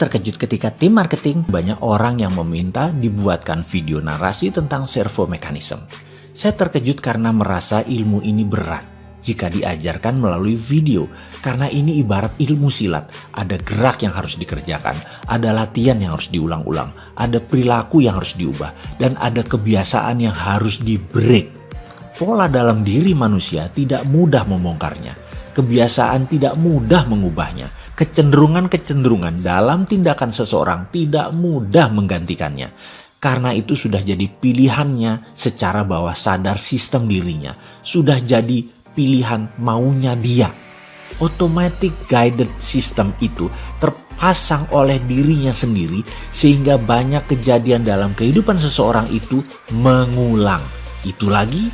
terkejut ketika tim marketing banyak orang yang meminta dibuatkan video narasi tentang servo mechanism. Saya terkejut karena merasa ilmu ini berat jika diajarkan melalui video, karena ini ibarat ilmu silat. Ada gerak yang harus dikerjakan, ada latihan yang harus diulang-ulang, ada perilaku yang harus diubah, dan ada kebiasaan yang harus di-break. Pola dalam diri manusia tidak mudah membongkarnya, kebiasaan tidak mudah mengubahnya, kecenderungan-kecenderungan dalam tindakan seseorang tidak mudah menggantikannya. Karena itu sudah jadi pilihannya secara bawah sadar sistem dirinya, sudah jadi pilihan maunya dia. Automatic guided system itu terpasang oleh dirinya sendiri sehingga banyak kejadian dalam kehidupan seseorang itu mengulang. Itu lagi.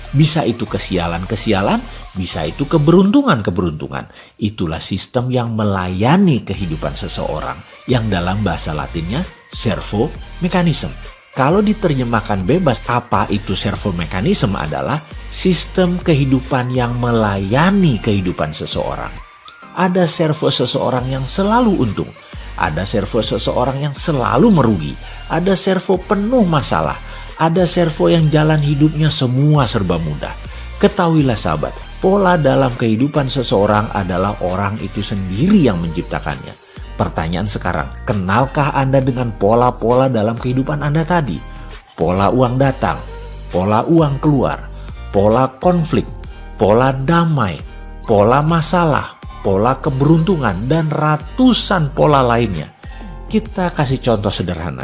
Bisa itu kesialan-kesialan, bisa itu keberuntungan-keberuntungan. Itulah sistem yang melayani kehidupan seseorang, yang dalam bahasa Latinnya servo mechanism. Kalau diterjemahkan bebas, apa itu servo mechanism adalah sistem kehidupan yang melayani kehidupan seseorang. Ada servo seseorang yang selalu untung, ada servo seseorang yang selalu merugi, ada servo penuh masalah, ada servo yang jalan hidupnya semua serba mudah. Ketahuilah sahabat, pola dalam kehidupan seseorang adalah orang itu sendiri yang menciptakannya. Pertanyaan sekarang, kenalkah Anda dengan pola-pola dalam kehidupan Anda tadi? Pola uang datang, pola uang keluar, pola konflik, pola damai, pola masalah, pola keberuntungan, dan ratusan pola lainnya. Kita kasih contoh sederhana.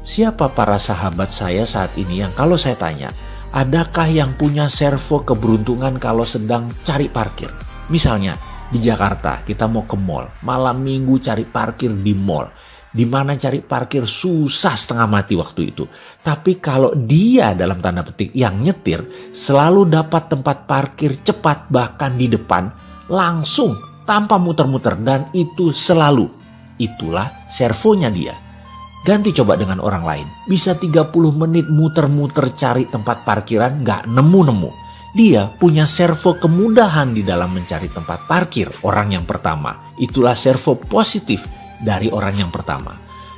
Siapa para sahabat saya saat ini yang kalau saya tanya, adakah yang punya servo keberuntungan kalau sedang cari parkir? Misalnya di Jakarta kita mau ke mall, malam minggu cari parkir di mall. Di mana cari parkir susah setengah mati waktu itu. Tapi kalau dia dalam tanda petik yang nyetir selalu dapat tempat parkir cepat bahkan di depan langsung tanpa muter-muter, dan itu selalu. Itulah servonya dia. Ganti coba dengan orang lain. Bisa 30 menit muter-muter cari tempat parkiran gak nemu-nemu. Dia punya servo kemudahan di dalam mencari tempat parkir orang yang pertama. Itulah servo positif dari orang yang pertama.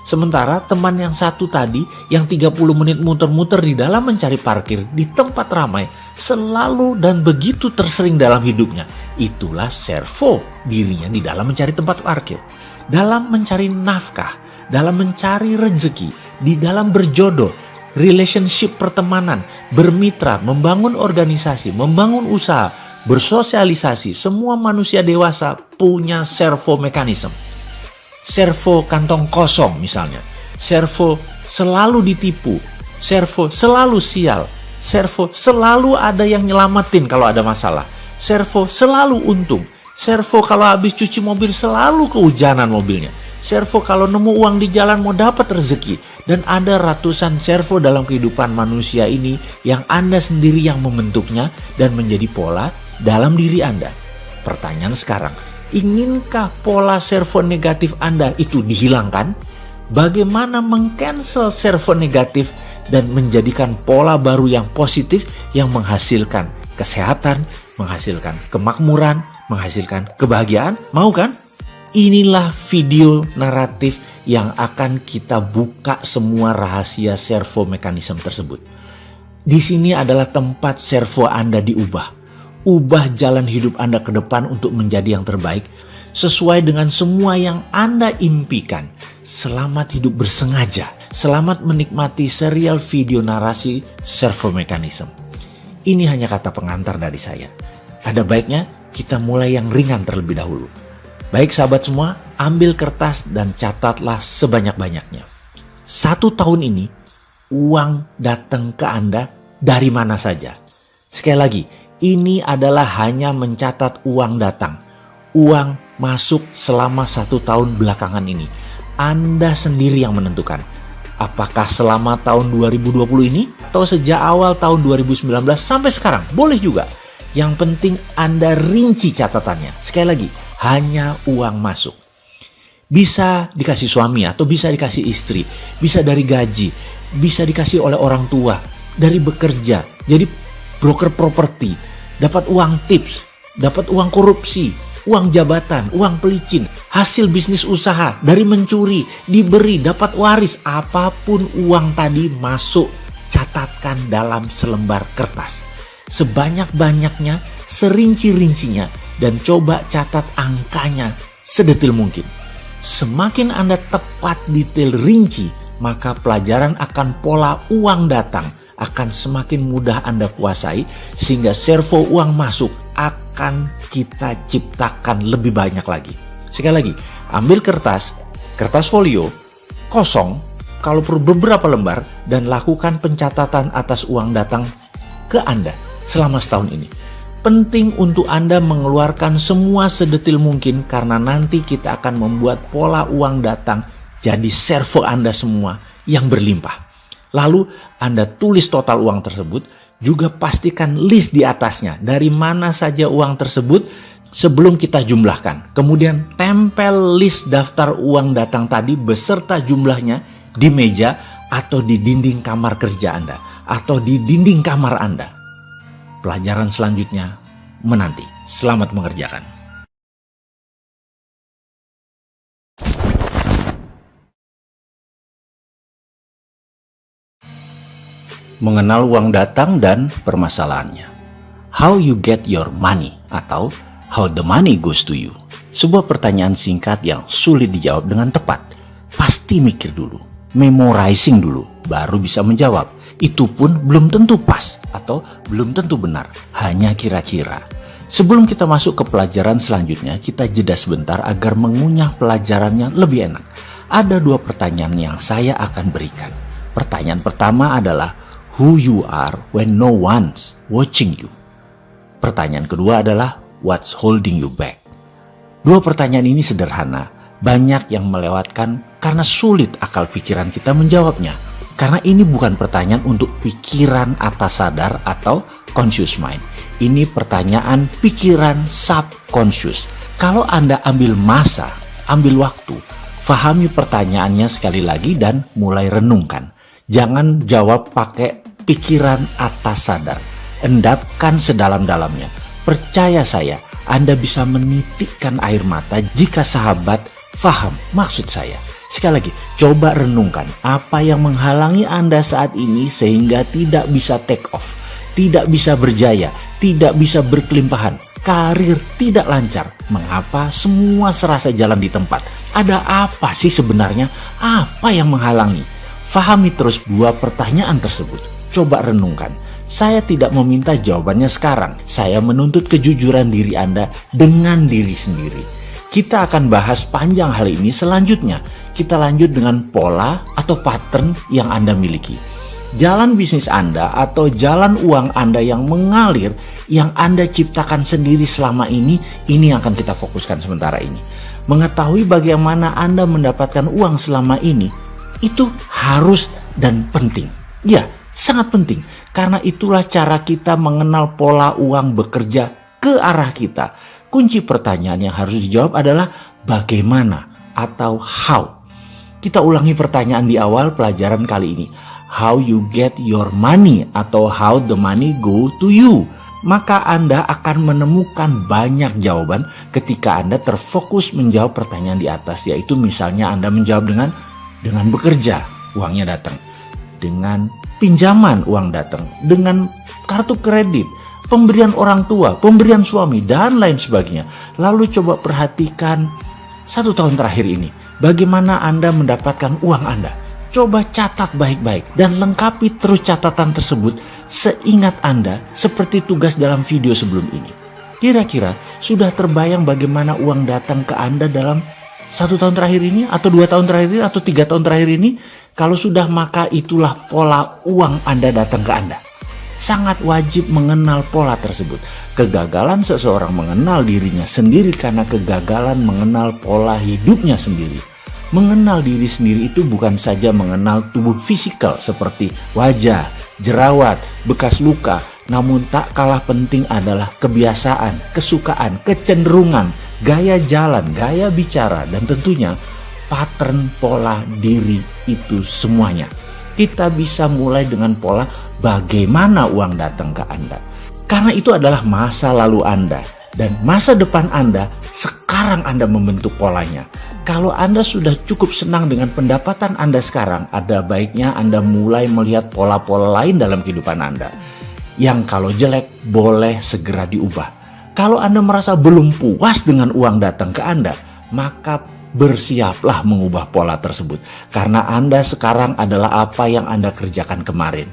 Sementara teman yang satu tadi yang 30 menit muter-muter di dalam mencari parkir di tempat ramai selalu dan begitu tersering dalam hidupnya. Itulah servo dirinya di dalam mencari tempat parkir. Dalam mencari nafkah, dalam mencari rezeki, di dalam berjodoh, relationship pertemanan, bermitra, membangun organisasi, membangun usaha, bersosialisasi, semua manusia dewasa punya servo mechanism. Servo kantong kosong misalnya, servo selalu ditipu, servo selalu sial, servo selalu ada yang nyelamatin kalau ada masalah, servo selalu untung, servo kalau habis cuci mobil selalu kehujanan mobilnya, servo kalau nemu uang di jalan mau dapat rezeki. Dan ada ratusan servo dalam kehidupan manusia ini yang Anda sendiri yang membentuknya dan menjadi pola dalam diri Anda. Pertanyaan sekarang, inginkah pola servo negatif Anda itu dihilangkan? Bagaimana meng-cancel servo negatif dan menjadikan pola baru yang positif yang menghasilkan kesehatan, menghasilkan kemakmuran, menghasilkan kebahagiaan? Mau kan? Inilah video naratif yang akan kita buka semua rahasia servo mekanisme tersebut. Di sini adalah tempat servo Anda diubah. Ubah jalan hidup Anda ke depan untuk menjadi yang terbaik sesuai dengan semua yang Anda impikan. Selamat hidup bersengaja. Selamat menikmati serial video narasi servo mekanisme. Ini hanya kata pengantar dari saya. Ada baiknya kita mulai yang ringan terlebih dahulu. Baik sahabat semua, ambil kertas dan catatlah sebanyak-banyaknya. 1 tahun ini, uang datang ke Anda dari mana saja. Sekali lagi, ini adalah hanya mencatat uang datang. Uang masuk selama 1 tahun belakangan ini. Anda sendiri yang menentukan. Apakah selama tahun 2020 ini atau sejak awal tahun 2019 sampai sekarang? Boleh juga. Yang penting Anda rinci catatannya. Sekali lagi, hanya uang masuk. Bisa dikasih suami atau bisa dikasih istri, bisa dari gaji, bisa dikasih oleh orang tua, dari bekerja, jadi broker properti, dapat uang tips, dapat uang korupsi, uang jabatan, uang pelicin, hasil bisnis usaha, dari mencuri, diberi, dapat waris, apapun uang tadi masuk, catatkan dalam selembar kertas. Sebanyak-banyaknya, serinci-rincinya, dan coba catat angkanya sedetil mungkin. Semakin Anda tepat detail rinci, maka pelajaran akan pola uang datang akan semakin mudah Anda kuasai, sehingga servo uang masuk akan kita ciptakan lebih banyak lagi. Sekali lagi, ambil kertas folio, kosong, kalau perlu beberapa lembar, dan lakukan pencatatan atas uang datang ke Anda selama setahun ini. Penting untuk Anda mengeluarkan semua sedetil mungkin, karena nanti kita akan membuat pola uang datang jadi servo Anda semua yang berlimpah. Lalu Anda tulis total uang tersebut, juga pastikan list di atasnya dari mana saja uang tersebut sebelum kita jumlahkan. Kemudian tempel list daftar uang datang tadi beserta jumlahnya di meja atau di dinding kamar kerja Anda atau di dinding kamar Anda. Pelajaran selanjutnya menanti. Selamat mengerjakan. Mengenal uang datang dan permasalahannya. How you get your money atau how the money goes to you. Sebuah pertanyaan singkat yang sulit dijawab dengan tepat. Pasti mikir dulu, memorizing dulu, baru bisa menjawab. Itu pun belum tentu pas atau belum tentu benar, hanya kira-kira. Sebelum kita masuk ke pelajaran selanjutnya, kita jeda sebentar agar mengunyah pelajarannya lebih enak. Ada 2 pertanyaan yang saya akan berikan. Pertanyaan pertama adalah who you are when no one's watching you. Pertanyaan kedua adalah what's holding you back. 2 pertanyaan ini sederhana, banyak yang melewatkan karena sulit akal pikiran kita menjawabnya. Karena ini bukan pertanyaan untuk pikiran atas sadar atau conscious mind. Ini pertanyaan pikiran subconscious. Kalau Anda ambil masa, ambil waktu, fahami pertanyaannya sekali lagi dan mulai renungkan. Jangan jawab pakai pikiran atas sadar. Endapkan sedalam-dalamnya. Percaya saya, Anda bisa menitikkan air mata jika sahabat faham maksud saya. Sekali lagi, coba renungkan apa yang menghalangi Anda saat ini sehingga tidak bisa take off, tidak bisa berjaya, tidak bisa berkelimpahan, karir tidak lancar. Mengapa semua serasa jalan di tempat? Ada apa sih sebenarnya? Apa yang menghalangi? Fahami terus 2 pertanyaan tersebut. Coba renungkan. Saya tidak meminta jawabannya sekarang. Saya menuntut kejujuran diri Anda dengan diri sendiri. Kita akan bahas panjang hal ini selanjutnya. Kita lanjut dengan pola atau pattern yang Anda miliki. Jalan bisnis Anda atau jalan uang Anda yang mengalir, yang Anda ciptakan sendiri selama ini yang akan kita fokuskan sementara ini. Mengetahui bagaimana Anda mendapatkan uang selama ini, itu harus dan penting. Ya, sangat penting. Karena itulah cara kita mengenal pola uang bekerja ke arah kita. Kunci pertanyaan yang harus dijawab adalah bagaimana atau how. Kita ulangi pertanyaan di awal pelajaran kali ini. How you get your money atau how the money go to you. Maka Anda akan menemukan banyak jawaban ketika Anda terfokus menjawab pertanyaan di atas. Yaitu misalnya Anda menjawab dengan bekerja, uangnya datang. Dengan pinjaman, uang datang. Dengan kartu kredit, pemberian orang tua, pemberian suami, dan lain sebagainya. Lalu coba perhatikan 1 tahun terakhir ini. Bagaimana Anda mendapatkan uang Anda? Coba catat baik-baik dan lengkapi terus catatan tersebut seingat Anda seperti tugas dalam video sebelum ini. Kira-kira sudah terbayang bagaimana uang datang ke Anda dalam 1 tahun terakhir ini? Atau 2 tahun terakhir ini? Atau 3 tahun terakhir ini? Kalau sudah, maka itulah pola uang Anda datang ke Anda. Sangat wajib mengenal pola tersebut. Kegagalan seseorang mengenal dirinya sendiri karena kegagalan mengenal pola hidupnya sendiri. Mengenal diri sendiri itu bukan saja mengenal tubuh fisikal seperti wajah, jerawat, bekas luka. Namun tak kalah penting adalah kebiasaan, kesukaan, kecenderungan, gaya jalan, gaya bicara, dan tentunya pattern pola diri itu semuanya. Kita bisa mulai dengan pola bagaimana uang datang ke Anda. Karena itu adalah masa lalu Anda dan masa depan Anda sekarang Anda membentuk polanya. Kalau Anda sudah cukup senang dengan pendapatan Anda sekarang, ada baiknya Anda mulai melihat pola-pola lain dalam kehidupan Anda. Yang kalau jelek boleh segera diubah. Kalau Anda merasa belum puas dengan uang datang ke Anda, maka bersiaplah mengubah pola tersebut. Karena Anda sekarang adalah apa yang Anda kerjakan kemarin.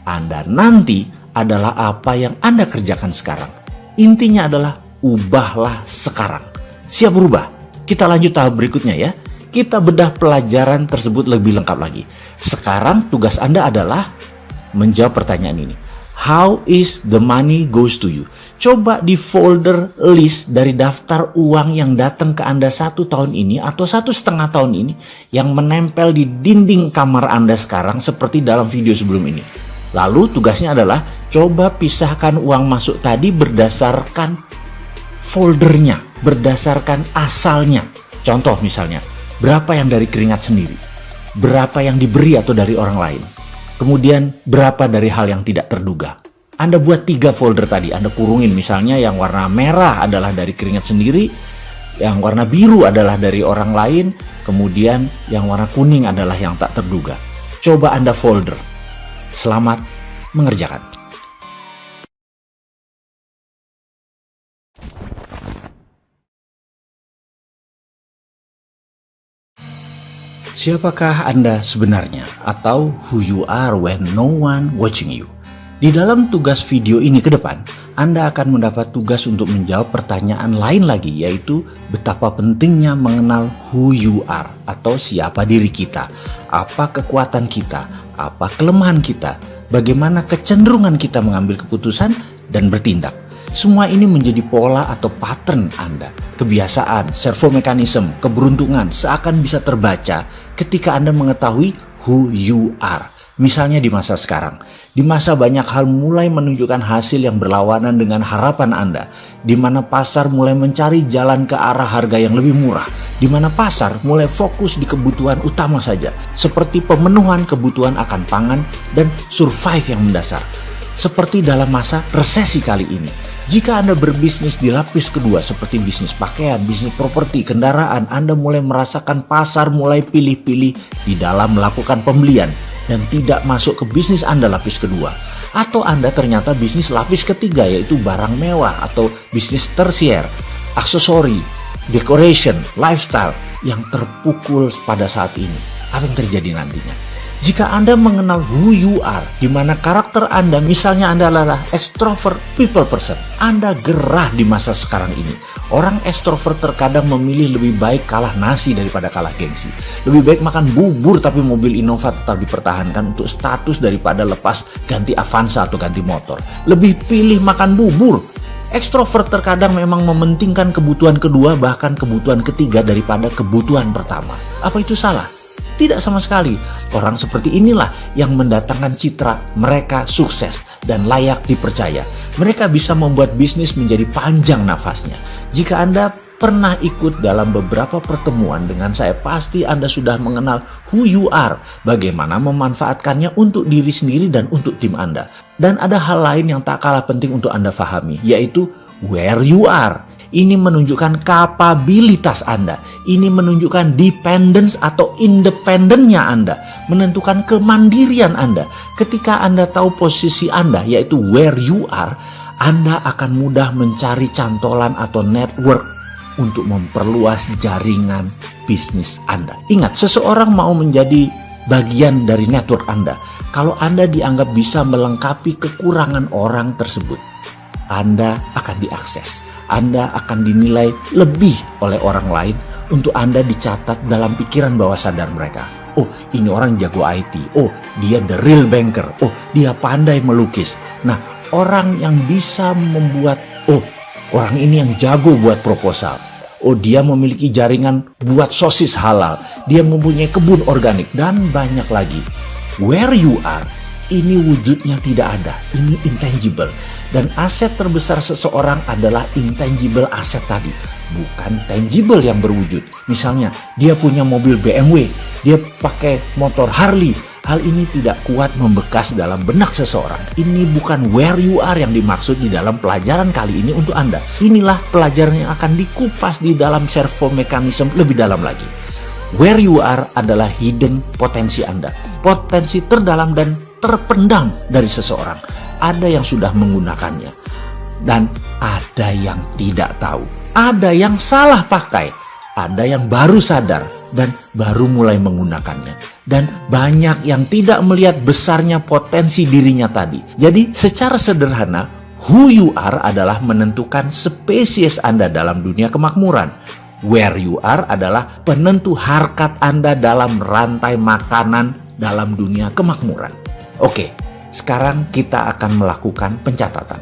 Anda nanti adalah apa yang Anda kerjakan sekarang. Intinya adalah ubahlah sekarang. Siap berubah? Kita lanjut tahap berikutnya ya. Kita bedah pelajaran tersebut lebih lengkap lagi. Sekarang tugas Anda adalah menjawab pertanyaan ini. How is the money goes to you? Coba di folder list dari daftar uang yang datang ke Anda 1 tahun ini atau 1,5 tahun ini yang menempel di dinding kamar Anda sekarang seperti dalam video sebelum ini. Lalu tugasnya adalah coba pisahkan uang masuk tadi berdasarkan foldernya, berdasarkan asalnya. Contoh misalnya, berapa yang dari keringat sendiri, berapa yang diberi atau dari orang lain, kemudian berapa dari hal yang tidak terduga. Anda buat 3 folder tadi, Anda kurungin, misalnya yang warna merah adalah dari keringat sendiri, yang warna biru adalah dari orang lain, kemudian yang warna kuning adalah yang tak terduga. Coba Anda folder. Selamat mengerjakan. Siapakah Anda sebenarnya? Atau who you are when no one watching you? Di dalam tugas video ini ke depan, Anda akan mendapat tugas untuk menjawab pertanyaan lain lagi, yaitu betapa pentingnya mengenal who you are atau siapa diri kita, apa kekuatan kita, apa kelemahan kita, bagaimana kecenderungan kita mengambil keputusan dan bertindak. Semua ini menjadi pola atau pattern Anda, kebiasaan, servo mekanisme, keberuntungan seakan bisa terbaca ketika Anda mengetahui who you are. Misalnya di masa sekarang, di masa banyak hal mulai menunjukkan hasil yang berlawanan dengan harapan Anda, di mana pasar mulai mencari jalan ke arah harga yang lebih murah, di mana pasar mulai fokus di kebutuhan utama saja, seperti pemenuhan kebutuhan akan pangan dan survive yang mendasar. Seperti dalam masa resesi kali ini, jika Anda berbisnis di lapis kedua seperti bisnis pakaian, bisnis properti, kendaraan, Anda mulai merasakan pasar mulai pilih-pilih di dalam melakukan pembelian dan tidak masuk ke bisnis Anda lapis kedua. Atau Anda ternyata bisnis lapis ketiga, yaitu barang mewah atau bisnis tersier, aksesori, decoration, lifestyle yang terpukul pada saat ini. Apa yang terjadi nantinya? Jika Anda mengenal who you are, di mana karakter Anda, misalnya Anda adalah extrovert people person, Anda gerah di masa sekarang ini. Orang extrovert terkadang memilih lebih baik kalah nasi daripada kalah gengsi. Lebih baik makan bubur tapi mobil Innova tetap dipertahankan untuk status daripada lepas ganti Avanza atau ganti motor. Lebih pilih makan bubur. Extrovert terkadang memang mementingkan kebutuhan kedua bahkan kebutuhan ketiga daripada kebutuhan pertama. Apa itu salah? Tidak sama sekali. Orang seperti inilah yang mendatangkan citra mereka sukses dan layak dipercaya. Mereka bisa membuat bisnis menjadi panjang nafasnya. Jika Anda pernah ikut dalam beberapa pertemuan dengan saya, pasti Anda sudah mengenal who you are, bagaimana memanfaatkannya untuk diri sendiri dan untuk tim Anda. Dan ada hal lain yang tak kalah penting untuk Anda pahami, yaitu where you are. Ini menunjukkan kapabilitas Anda. Ini menunjukkan dependence atau independennya Anda. Menentukan kemandirian Anda. Ketika Anda tahu posisi Anda, yaitu where you are, Anda akan mudah mencari cantolan atau network untuk memperluas jaringan bisnis Anda. Ingat, seseorang mau menjadi bagian dari network Anda kalau Anda dianggap bisa melengkapi kekurangan orang tersebut. Anda akan diakses. Anda akan dinilai lebih oleh orang lain untuk Anda dicatat dalam pikiran bawah sadar mereka. Oh, ini orang jago IT. Oh, dia the real banker. Oh, dia pandai melukis. Nah, orang yang bisa membuat, oh, orang ini yang jago buat proposal. Oh, dia memiliki jaringan buat sosis halal. Dia mempunyai kebun organik dan banyak lagi. Where you are, ini wujudnya tidak ada. Ini intangible. Dan aset terbesar seseorang adalah intangible aset tadi, bukan tangible yang berwujud. Misalnya, dia punya mobil BMW, dia pakai motor Harley, Hal ini tidak kuat membekas dalam benak seseorang. Ini bukan where you are yang dimaksud di dalam pelajaran kali ini untuk Anda. Inilah pelajaran yang akan dikupas di dalam servo mechanism lebih dalam lagi. Where you are adalah hidden potensi Anda. Potensi terdalam dan terpendam dari seseorang. Ada yang sudah menggunakannya. Dan ada yang tidak tahu. Ada yang salah pakai. Ada yang baru sadar dan baru mulai menggunakannya. Dan banyak yang tidak melihat besarnya potensi dirinya tadi. Jadi secara sederhana, who you are adalah menentukan spesies Anda dalam dunia kemakmuran. Where you are adalah penentu harkat Anda dalam rantai makanan dalam dunia kemakmuran. Oke, sekarang kita akan melakukan pencatatan.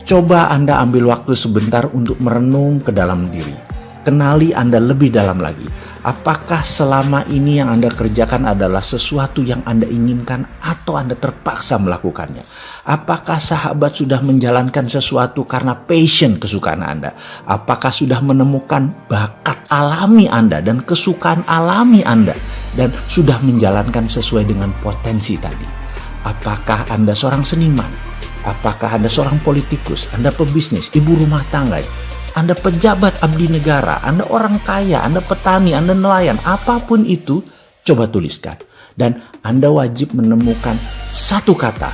Coba Anda ambil waktu sebentar untuk merenung ke dalam diri. Kenali Anda lebih dalam lagi. Apakah selama ini yang Anda kerjakan adalah sesuatu yang Anda inginkan atau Anda terpaksa melakukannya? Apakah sahabat sudah menjalankan sesuatu karena passion kesukaan Anda? Apakah sudah menemukan bakat alami Anda dan kesukaan alami Anda dan sudah menjalankan sesuai dengan potensi tadi? Apakah Anda seorang seniman? Apakah Anda seorang politikus? Anda pebisnis, ibu rumah tangga? Anda pejabat abdi negara, Anda orang kaya, Anda petani, Anda nelayan, apapun itu, coba tuliskan. Dan Anda wajib menemukan satu kata,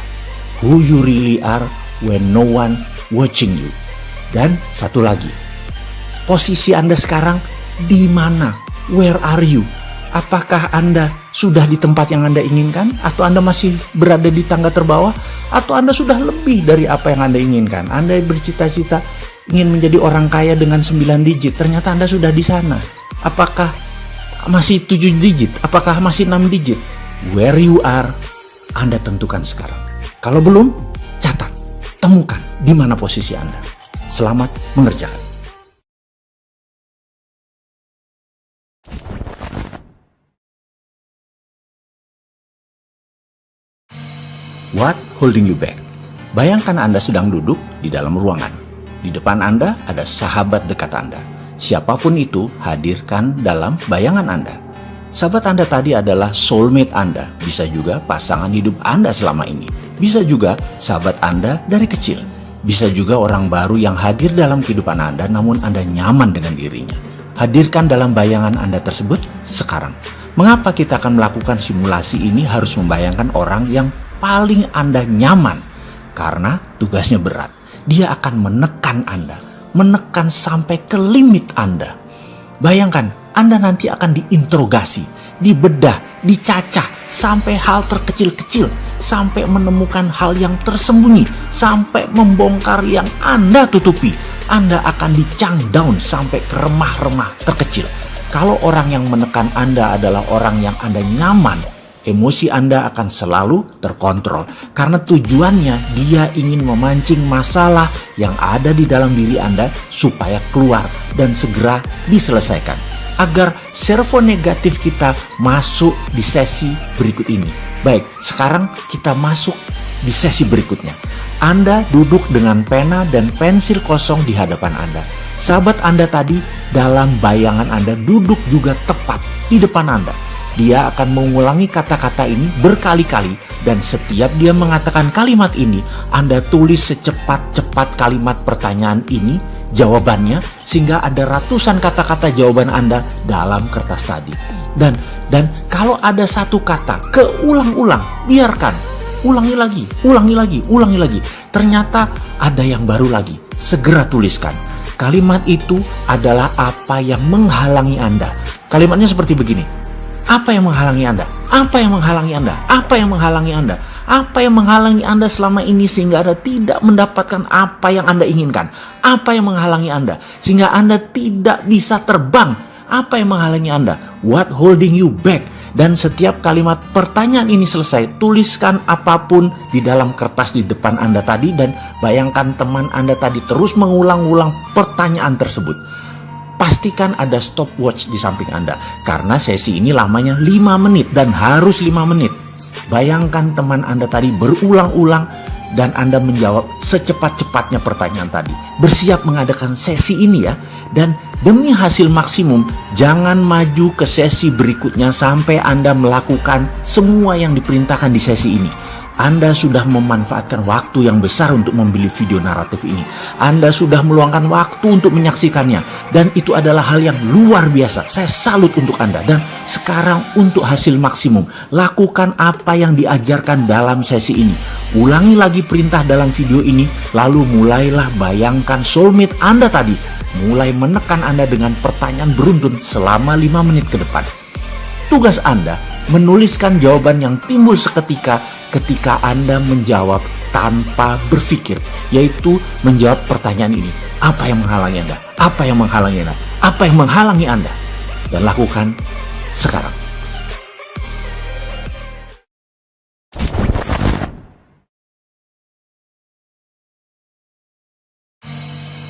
who you really are when no one watching you. Dan satu lagi, posisi Anda sekarang di mana? Where are you? Apakah Anda sudah di tempat yang Anda inginkan? Atau Anda masih berada di tangga terbawah? Atau Anda sudah lebih dari apa yang Anda inginkan? Anda bercita-cita ingin menjadi orang kaya dengan 9 digit, ternyata Anda sudah di sana. Apakah masih 7 digit? Apakah masih 6 digit? Where you are, Anda tentukan sekarang. Kalau belum, catat, temukan di mana posisi Anda. Selamat mengerjakan. What holding you back? Bayangkan Anda sedang duduk di dalam ruangan. Di depan Anda ada sahabat dekat Anda. Siapapun itu, hadirkan dalam bayangan Anda. Sahabat Anda tadi adalah soulmate Anda. Bisa juga pasangan hidup Anda selama ini. Bisa juga sahabat Anda dari kecil. Bisa juga orang baru yang hadir dalam kehidupan Anda namun Anda nyaman dengan dirinya. Hadirkan dalam bayangan Anda tersebut sekarang. Mengapa kita akan melakukan simulasi ini harus membayangkan orang yang paling Anda nyaman? Karena tugasnya berat. Dia akan menekan Anda, menekan sampai ke limit Anda. Bayangkan, Anda nanti akan diinterogasi, dibedah, dicacah, sampai hal terkecil-kecil, sampai menemukan hal yang tersembunyi, sampai membongkar yang Anda tutupi. Anda akan di-chunk down sampai ke remah-remah terkecil. Kalau orang yang menekan Anda adalah orang yang Anda nyaman, emosi Anda akan selalu terkontrol karena tujuannya dia ingin memancing masalah yang ada di dalam diri Anda supaya keluar dan segera diselesaikan agar servo negatif kita masuk di sesi berikut ini. Baik, sekarang kita masuk di sesi berikutnya. Anda duduk dengan pena dan pensil kosong di hadapan Anda. Sahabat Anda tadi dalam bayangan Anda duduk juga tepat di depan Anda. Dia akan mengulangi kata-kata ini berkali-kali dan setiap dia mengatakan kalimat ini, Anda tulis secepat-cepat kalimat pertanyaan ini, jawabannya, sehingga ada ratusan kata-kata jawaban Anda dalam kertas tadi. Dan kalau ada satu kata keulang-ulang, biarkan, ulangi lagi. Ternyata ada yang baru lagi, segera tuliskan. Kalimat itu adalah apa yang menghalangi Anda. Kalimatnya seperti begini. Apa yang menghalangi Anda? Apa yang menghalangi Anda? Apa yang menghalangi Anda? Apa yang menghalangi Anda selama ini sehingga Anda tidak mendapatkan apa yang Anda inginkan? Apa yang menghalangi Anda sehingga Anda tidak bisa terbang? Apa yang menghalangi Anda? What holding you back? Dan setiap kalimat pertanyaan ini selesai, tuliskan apapun di dalam kertas di depan Anda tadi dan bayangkan teman Anda tadi terus mengulang-ulang pertanyaan tersebut. Pastikan ada stopwatch di samping Anda karena sesi ini lamanya 5 menit dan harus 5 menit. Bayangkan teman Anda tadi berulang-ulang dan Anda menjawab secepat-cepatnya pertanyaan tadi. Bersiap mengadakan sesi ini ya. Dan demi hasil maksimum, jangan maju ke sesi berikutnya sampai Anda melakukan semua yang diperintahkan di sesi ini. Anda sudah memanfaatkan waktu yang besar untuk membeli video naratif ini. Anda sudah meluangkan waktu untuk menyaksikannya. Dan itu adalah hal yang luar biasa. Saya salut untuk Anda. Dan sekarang untuk hasil maksimum, lakukan apa yang diajarkan dalam sesi ini. Ulangi lagi perintah dalam video ini, lalu mulailah bayangkan soulmate Anda tadi. Mulai menekan Anda dengan pertanyaan beruntun selama 5 menit ke depan. Tugas Anda menuliskan jawaban yang timbul seketika ketika Anda menjawab tanpa berpikir, yaitu menjawab pertanyaan ini. Apa yang menghalangi Anda? Apa yang menghalangi Anda? Apa yang menghalangi Anda? Dan lakukan sekarang.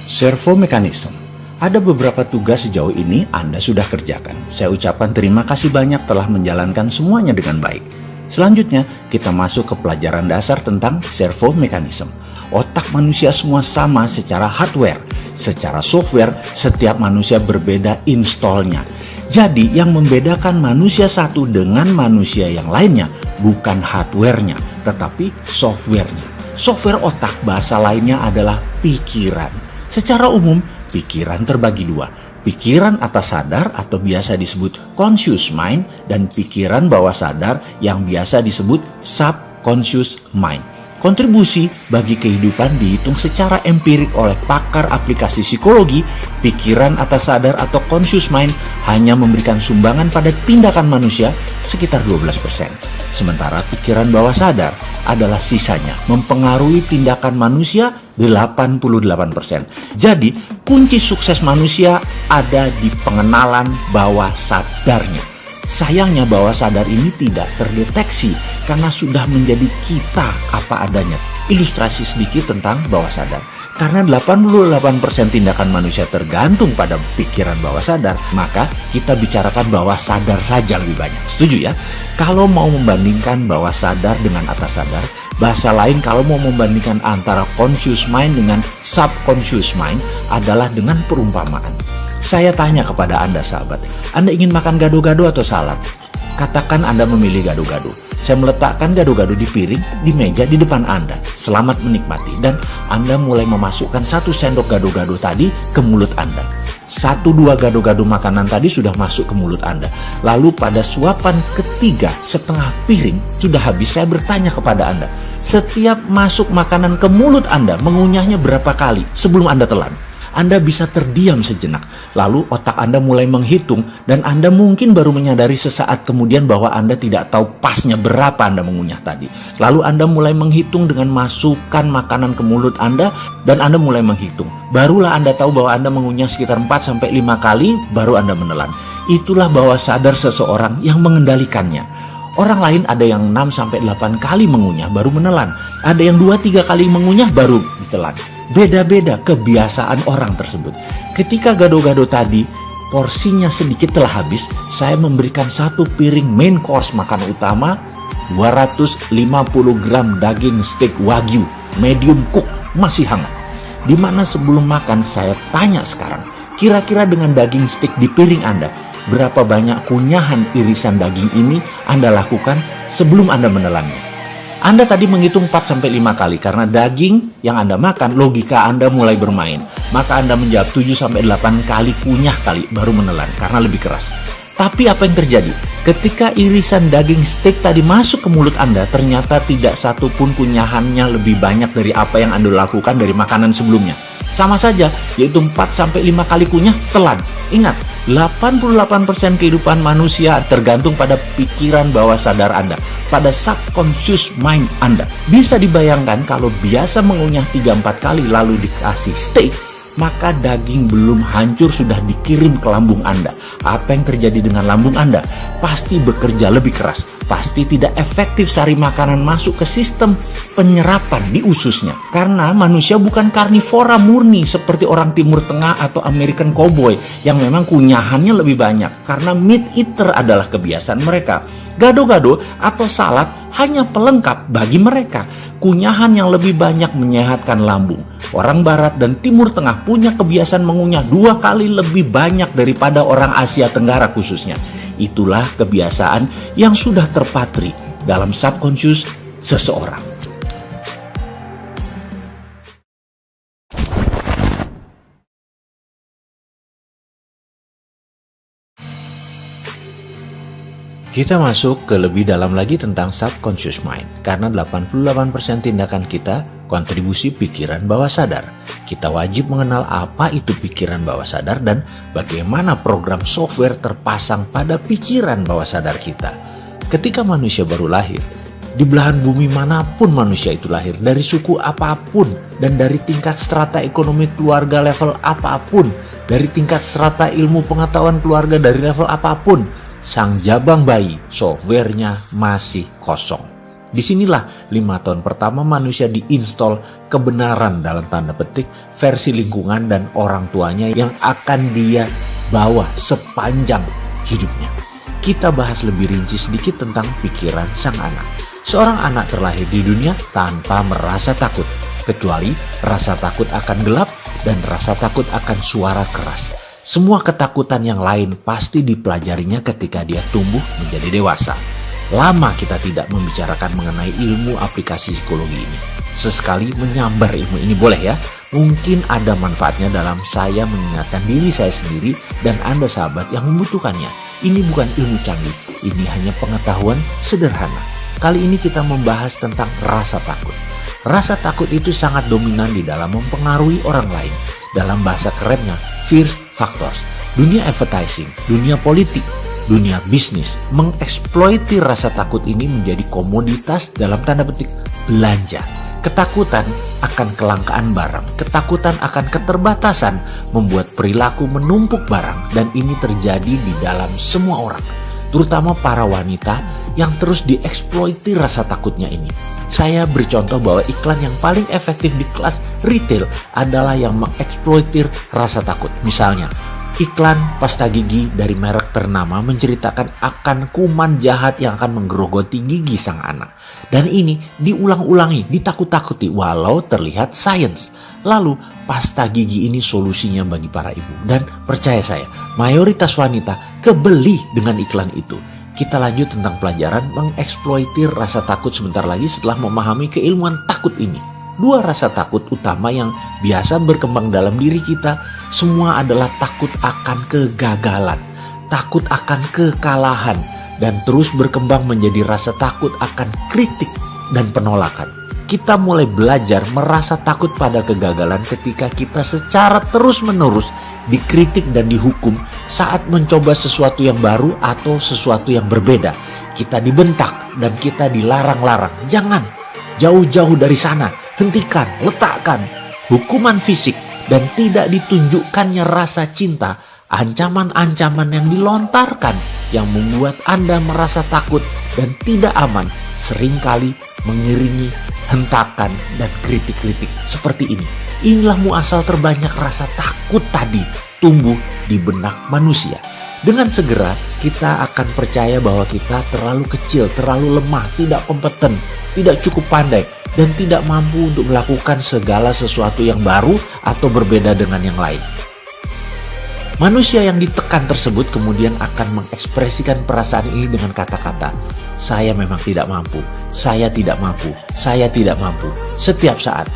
Servo mechanism. Ada beberapa tugas sejauh ini Anda sudah kerjakan. Saya ucapkan terima kasih banyak telah menjalankan semuanya dengan baik. Selanjutnya, kita masuk ke pelajaran dasar tentang servo mechanism. Otak manusia semua sama secara hardware. Secara software, setiap manusia berbeda installnya. Jadi, yang membedakan manusia satu dengan manusia yang lainnya bukan hardware-nya, tetapi software-nya. Software otak bahasa lainnya adalah pikiran. Secara umum, pikiran terbagi dua, pikiran atas sadar atau biasa disebut conscious mind dan pikiran bawah sadar yang biasa disebut subconscious mind. Kontribusi bagi kehidupan dihitung secara empirik oleh pakar aplikasi psikologi. Pikiran atas sadar atau conscious mind hanya memberikan sumbangan pada tindakan manusia sekitar 12%. Sementara pikiran bawah sadar adalah sisanya, mempengaruhi tindakan manusia 88%. Jadi, kunci sukses manusia ada di pengenalan bawah sadarnya. Sayangnya bawah sadar ini tidak terdeteksi karena sudah menjadi kita apa adanya. Ilustrasi sedikit tentang bawah sadar. Karena 88% tindakan manusia tergantung pada pikiran bawah sadar, maka kita bicarakan bawah sadar saja lebih banyak. Setuju ya? Kalau mau membandingkan bawah sadar dengan atas sadar, bahasa lain kalau mau membandingkan antara conscious mind dengan subconscious mind adalah dengan perumpamaan. Saya tanya kepada Anda sahabat, Anda ingin makan gado-gado atau salad? Katakan Anda memilih gado-gado. Saya meletakkan gado-gado di piring, di meja di depan Anda. Selamat menikmati. Dan Anda mulai memasukkan 1 sendok gado-gado tadi ke mulut Anda. 1-2 gado-gado makanan tadi sudah masuk ke mulut Anda. Lalu pada suapan ketiga setengah piring sudah habis, saya bertanya kepada Anda, setiap masuk makanan ke mulut Anda mengunyahnya berapa kali sebelum Anda telan? Anda bisa terdiam sejenak, lalu otak Anda mulai menghitung dan Anda mungkin baru menyadari sesaat kemudian bahwa Anda tidak tahu pasnya berapa Anda mengunyah tadi. Lalu Anda mulai menghitung dengan masukkan makanan ke mulut Anda dan Anda mulai menghitung. Barulah Anda tahu bahwa Anda mengunyah sekitar 4-5 kali, baru Anda menelan. Itulah bawah sadar seseorang yang mengendalikannya. Orang lain ada yang 6-8 kali mengunyah baru menelan. Ada yang 2-3 kali mengunyah baru ditelan. Beda-beda kebiasaan orang tersebut. Ketika gado-gado tadi porsinya sedikit telah habis, saya memberikan 1 piring main course makan utama, 250 gram daging steak wagyu medium cook masih hangat. Dimana sebelum makan saya tanya sekarang, kira-kira dengan daging steak di piring Anda, berapa banyak kunyahan irisan daging ini Anda lakukan sebelum Anda menelannya? Anda tadi menghitung 4-5 kali karena daging yang Anda makan, logika Anda mulai bermain. Maka Anda menjawab 7-8 kali kunyah kali baru menelan karena lebih keras. Tapi apa yang terjadi? Ketika irisan daging steak tadi masuk ke mulut Anda, ternyata tidak satu pun kunyahannya lebih banyak dari apa yang Anda lakukan dari makanan sebelumnya. Sama saja, yaitu 4-5 kali kunyah, telan. Ingat, 88% kehidupan manusia tergantung pada pikiran bawah sadar Anda, pada subconscious mind Anda. Bisa dibayangkan kalau biasa mengunyah 3-4 kali lalu dikasih steak, maka daging belum hancur sudah dikirim ke lambung Anda. Apa yang terjadi dengan lambung Anda? Pasti bekerja lebih keras. Pasti tidak efektif sari makanan masuk ke sistem penyerapan di ususnya. Karena manusia bukan karnivora murni seperti orang Timur Tengah atau American Cowboy yang memang kunyahannya lebih banyak. Karena meat eater adalah kebiasaan mereka. Gado-gado atau salad hanya pelengkap bagi mereka. Kunyahan yang lebih banyak menyehatkan lambung. Orang Barat dan Timur Tengah punya kebiasaan mengunyah 2 kali lebih banyak daripada orang Asia Tenggara khususnya. Itulah kebiasaan yang sudah terpatri dalam subconscious seseorang. Kita masuk ke lebih dalam lagi tentang subconscious mind, karena 88% tindakan kita kontribusi pikiran bawah sadar. Kita wajib mengenal apa itu pikiran bawah sadar dan bagaimana program software terpasang pada pikiran bawah sadar kita. Ketika manusia baru lahir, di belahan bumi manapun manusia itu lahir, dari suku apapun dan dari tingkat strata ekonomi keluarga level apapun, dari tingkat strata ilmu pengetahuan keluarga dari level apapun, sang jabang bayi, softwarenya masih kosong. Disinilah 5 tahun pertama manusia diinstal kebenaran dalam tanda petik versi lingkungan dan orang tuanya yang akan dia bawa sepanjang hidupnya. Kita bahas lebih rinci sedikit tentang pikiran sang anak. Seorang anak terlahir di dunia tanpa merasa takut, kecuali rasa takut akan gelap dan rasa takut akan suara keras. Semua ketakutan yang lain pasti dipelajarinya ketika dia tumbuh menjadi dewasa. Lama kita tidak membicarakan mengenai ilmu aplikasi psikologi ini. Sesekali menyambar ilmu ini boleh ya. Mungkin ada manfaatnya dalam saya mengingatkan diri saya sendiri dan Anda sahabat yang membutuhkannya. Ini bukan ilmu canggih, ini hanya pengetahuan sederhana. Kali ini kita membahas tentang rasa takut. Rasa takut itu sangat dominan di dalam mempengaruhi orang lain. Dalam bahasa kerennya, fear factors. Dunia advertising, dunia politik, dunia bisnis mengeksploiti rasa takut ini menjadi komoditas dalam tanda petik belanja. Ketakutan akan kelangkaan barang, ketakutan akan keterbatasan membuat perilaku menumpuk barang, dan ini terjadi di dalam semua orang, terutama para wanita yang terus dieksploiti rasa takutnya ini. Saya beri contoh bahwa iklan yang paling efektif di kelas retail adalah yang mengeksploitir rasa takut. Misalnya, iklan pasta gigi dari merek ternama menceritakan akan kuman jahat yang akan menggerogoti gigi sang anak. Dan ini diulang-ulangi, ditakut-takuti walau terlihat sains. Lalu, pasta gigi ini solusinya bagi para ibu. Dan percaya saya, mayoritas wanita kebeli dengan iklan itu. Kita lanjut tentang pelajaran mengeksploitir rasa takut sebentar lagi setelah memahami keilmuan takut ini. 2 rasa takut utama yang biasa berkembang dalam diri kita semua adalah takut akan kegagalan, takut akan kekalahan, dan terus berkembang menjadi rasa takut akan kritik dan penolakan. Kita mulai belajar merasa takut pada kegagalan ketika kita secara terus-menerus dikritik dan dihukum saat mencoba sesuatu yang baru atau sesuatu yang berbeda. Kita dibentak dan kita dilarang-larang. Jangan, jauh-jauh dari sana, hentikan, letakkan. Hukuman fisik dan tidak ditunjukkannya rasa cinta, ancaman-ancaman yang dilontarkan yang membuat Anda merasa takut dan tidak aman seringkali mengiringi hentakan dan kritik-kritik seperti ini. Inilah muasal terbanyak rasa takut tadi tumbuh di benak manusia. Dengan segera kita akan percaya bahwa kita terlalu kecil, terlalu lemah, tidak kompeten, tidak cukup pandai, dan tidak mampu untuk melakukan segala sesuatu yang baru atau berbeda dengan yang lain. Manusia yang ditekan tersebut kemudian akan mengekspresikan perasaan ini dengan kata-kata, saya memang tidak mampu, saya tidak mampu, saya tidak mampu. Setiap saat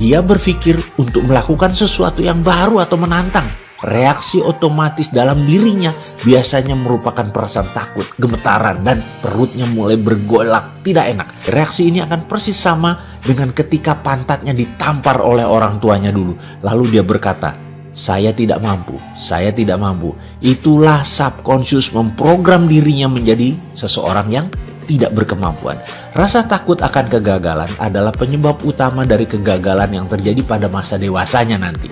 dia berpikir untuk melakukan sesuatu yang baru atau menantang, reaksi otomatis dalam dirinya biasanya merupakan perasaan takut, gemetaran, dan perutnya mulai bergolak, tidak enak. Reaksi ini akan persis sama dengan ketika pantatnya ditampar oleh orang tuanya dulu. Lalu dia berkata, saya tidak mampu, saya tidak mampu. Itulah subconscious memprogram dirinya menjadi seseorang yang tidak berkemampuan. Rasa takut akan kegagalan adalah penyebab utama dari kegagalan yang terjadi pada masa dewasanya nanti.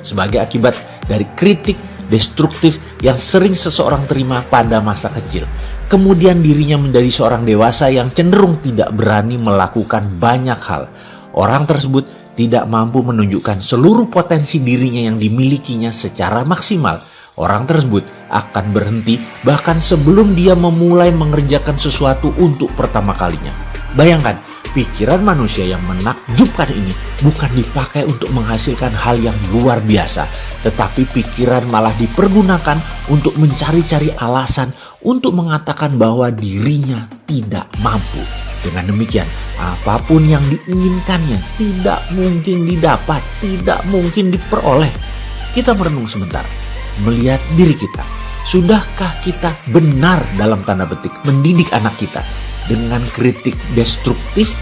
Sebagai akibat dari kritik destruktif yang sering seseorang terima pada masa kecil. Kemudian dirinya menjadi seorang dewasa yang cenderung tidak berani melakukan banyak hal. Orang tersebut tidak mampu menunjukkan seluruh potensi dirinya yang dimilikinya secara maksimal. Orang tersebut akan berhenti bahkan sebelum dia memulai mengerjakan sesuatu untuk pertama kalinya. Bayangkan, Pikiran manusia yang menakjubkan ini bukan dipakai untuk menghasilkan hal yang luar biasa, tetapi pikiran malah dipergunakan untuk mencari-cari alasan untuk mengatakan bahwa dirinya tidak mampu. Dengan demikian, apapun yang diinginkannya tidak mungkin didapat, tidak mungkin diperoleh. Kita merenung sebentar, melihat diri kita. Sudahkah kita benar dalam tanda petik mendidik anak kita dengan kritik destruktif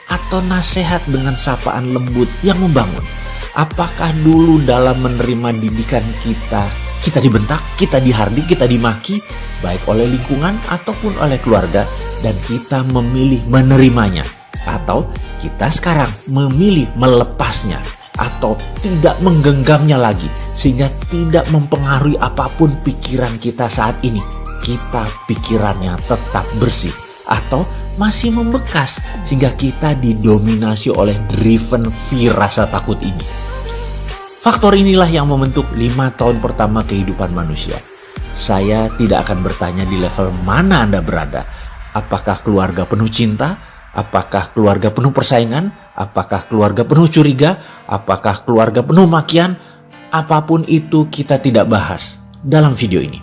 atau nasihat dengan sapaan lembut yang membangun? Apakah dulu dalam menerima didikan kita dibentak, kita dihardik, kita dimaki, baik oleh lingkungan ataupun oleh keluarga, dan kita memilih menerimanya? Atau kita sekarang memilih melepasnya atau tidak menggenggamnya lagi sehingga tidak mempengaruhi apapun pikiran kita saat ini? Kita pikirannya tetap bersih atau masih membekas sehingga kita didominasi oleh driven fear, rasa takut ini. Faktor inilah yang membentuk 5 tahun pertama kehidupan manusia. Saya tidak akan bertanya di level mana Anda berada. Apakah keluarga penuh cinta? Apakah keluarga penuh persaingan? Apakah keluarga penuh curiga? Apakah keluarga penuh makian? Apapun itu kita tidak bahas dalam video ini.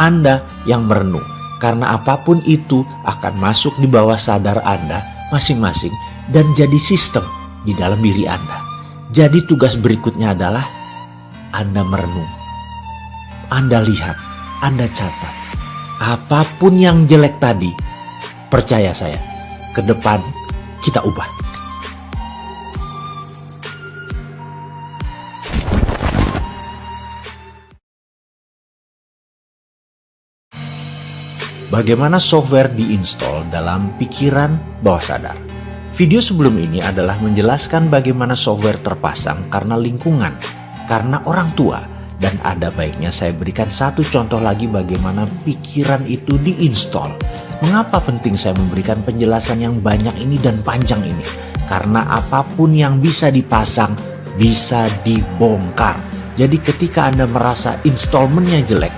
Anda yang merenung, karena apapun itu akan masuk di bawah sadar Anda masing-masing dan jadi sistem di dalam diri Anda. Jadi tugas berikutnya adalah Anda merenung. Anda lihat, Anda catat. Apapun yang jelek tadi, percaya saya, ke depan kita ubah. Bagaimana software diinstal dalam pikiran bawah sadar? Video sebelum ini adalah menjelaskan bagaimana software terpasang karena lingkungan, karena orang tua, dan ada baiknya saya berikan satu contoh lagi bagaimana pikiran itu diinstal. Mengapa penting saya memberikan penjelasan yang banyak ini dan panjang ini? Karena apapun yang bisa dipasang bisa dibongkar. Jadi ketika Anda merasa installmentnya jelek,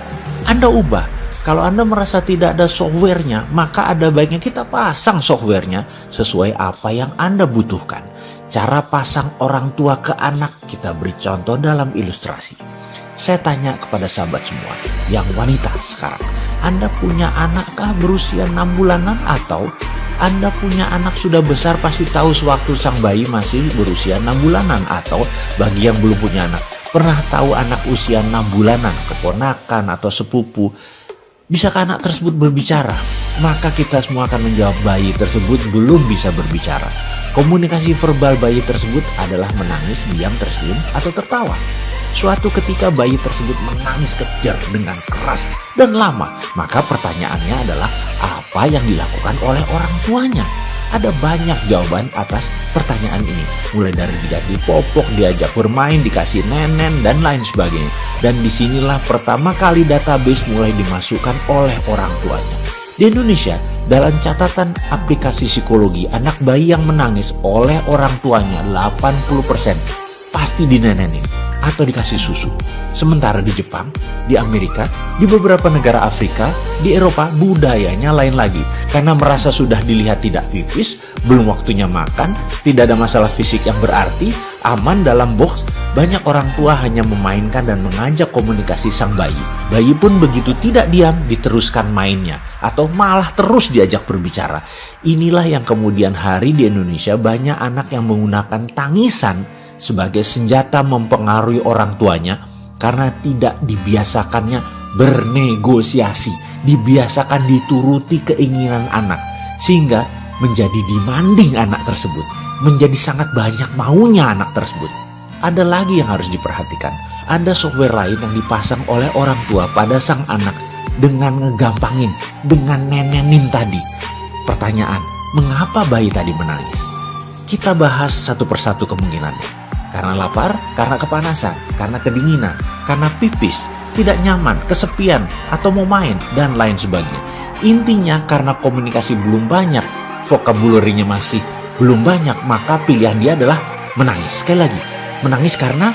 Anda ubah. Kalau Anda merasa tidak ada softwarenya, maka ada baiknya kita pasang softwarenya sesuai apa yang Anda butuhkan. Cara pasang orang tua ke anak kita beri contoh dalam ilustrasi. Saya tanya kepada sahabat semua yang wanita sekarang, Anda punya anakkah berusia 6 bulanan atau Anda punya anak sudah besar pasti tahu sewaktu sang bayi masih berusia 6 bulanan, atau bagi yang belum punya anak, pernah tahu anak usia 6 bulanan, keponakan atau sepupu. Bisakah anak tersebut berbicara? Maka kita semua akan menjawab bayi tersebut belum bisa berbicara. Komunikasi verbal bayi tersebut adalah menangis, diam, tersenyum, atau tertawa. Suatu ketika bayi tersebut menangis kejer dengan keras dan lama, maka pertanyaannya adalah apa yang dilakukan oleh orang tuanya? Ada banyak jawaban atas pertanyaan ini, mulai dari diganti popok, diajak bermain, dikasih nenen, dan lain sebagainya. Dan disinilah pertama kali database mulai dimasukkan oleh orang tuanya. Di Indonesia, dalam catatan aplikasi psikologi, anak bayi yang menangis oleh orang tuanya 80% pasti dinenenin atau dikasih susu. Sementara di Jepang, di Amerika, di beberapa negara Afrika, di Eropa, budayanya lain lagi. Karena merasa sudah dilihat tidak pipis, belum waktunya makan, tidak ada masalah fisik yang berarti, aman dalam box, banyak orang tua hanya memainkan dan mengajak komunikasi sang bayi. Bayi pun begitu tidak diam, diteruskan mainnya, atau malah terus diajak berbicara. Inilah yang kemudian hari di Indonesia banyak anak yang menggunakan tangisan sebagai senjata mempengaruhi orang tuanya karena tidak dibiasakannya bernegosiasi, dibiasakan dituruti keinginan anak, sehingga menjadi demanding anak tersebut, menjadi sangat banyak maunya anak tersebut. Ada lagi yang harus diperhatikan, ada software lain yang dipasang oleh orang tua pada sang anak dengan ngegampangin, dengan nenenin tadi. Pertanyaan, mengapa bayi tadi menangis? Kita bahas satu persatu kemungkinannya. Karena lapar, karena kepanasan, karena kedinginan, karena pipis, tidak nyaman, kesepian, atau mau main, dan lain sebagainya. Intinya karena komunikasi belum banyak, vocabulary-nya masih belum banyak, maka pilihan dia adalah menangis. Sekali lagi, menangis karena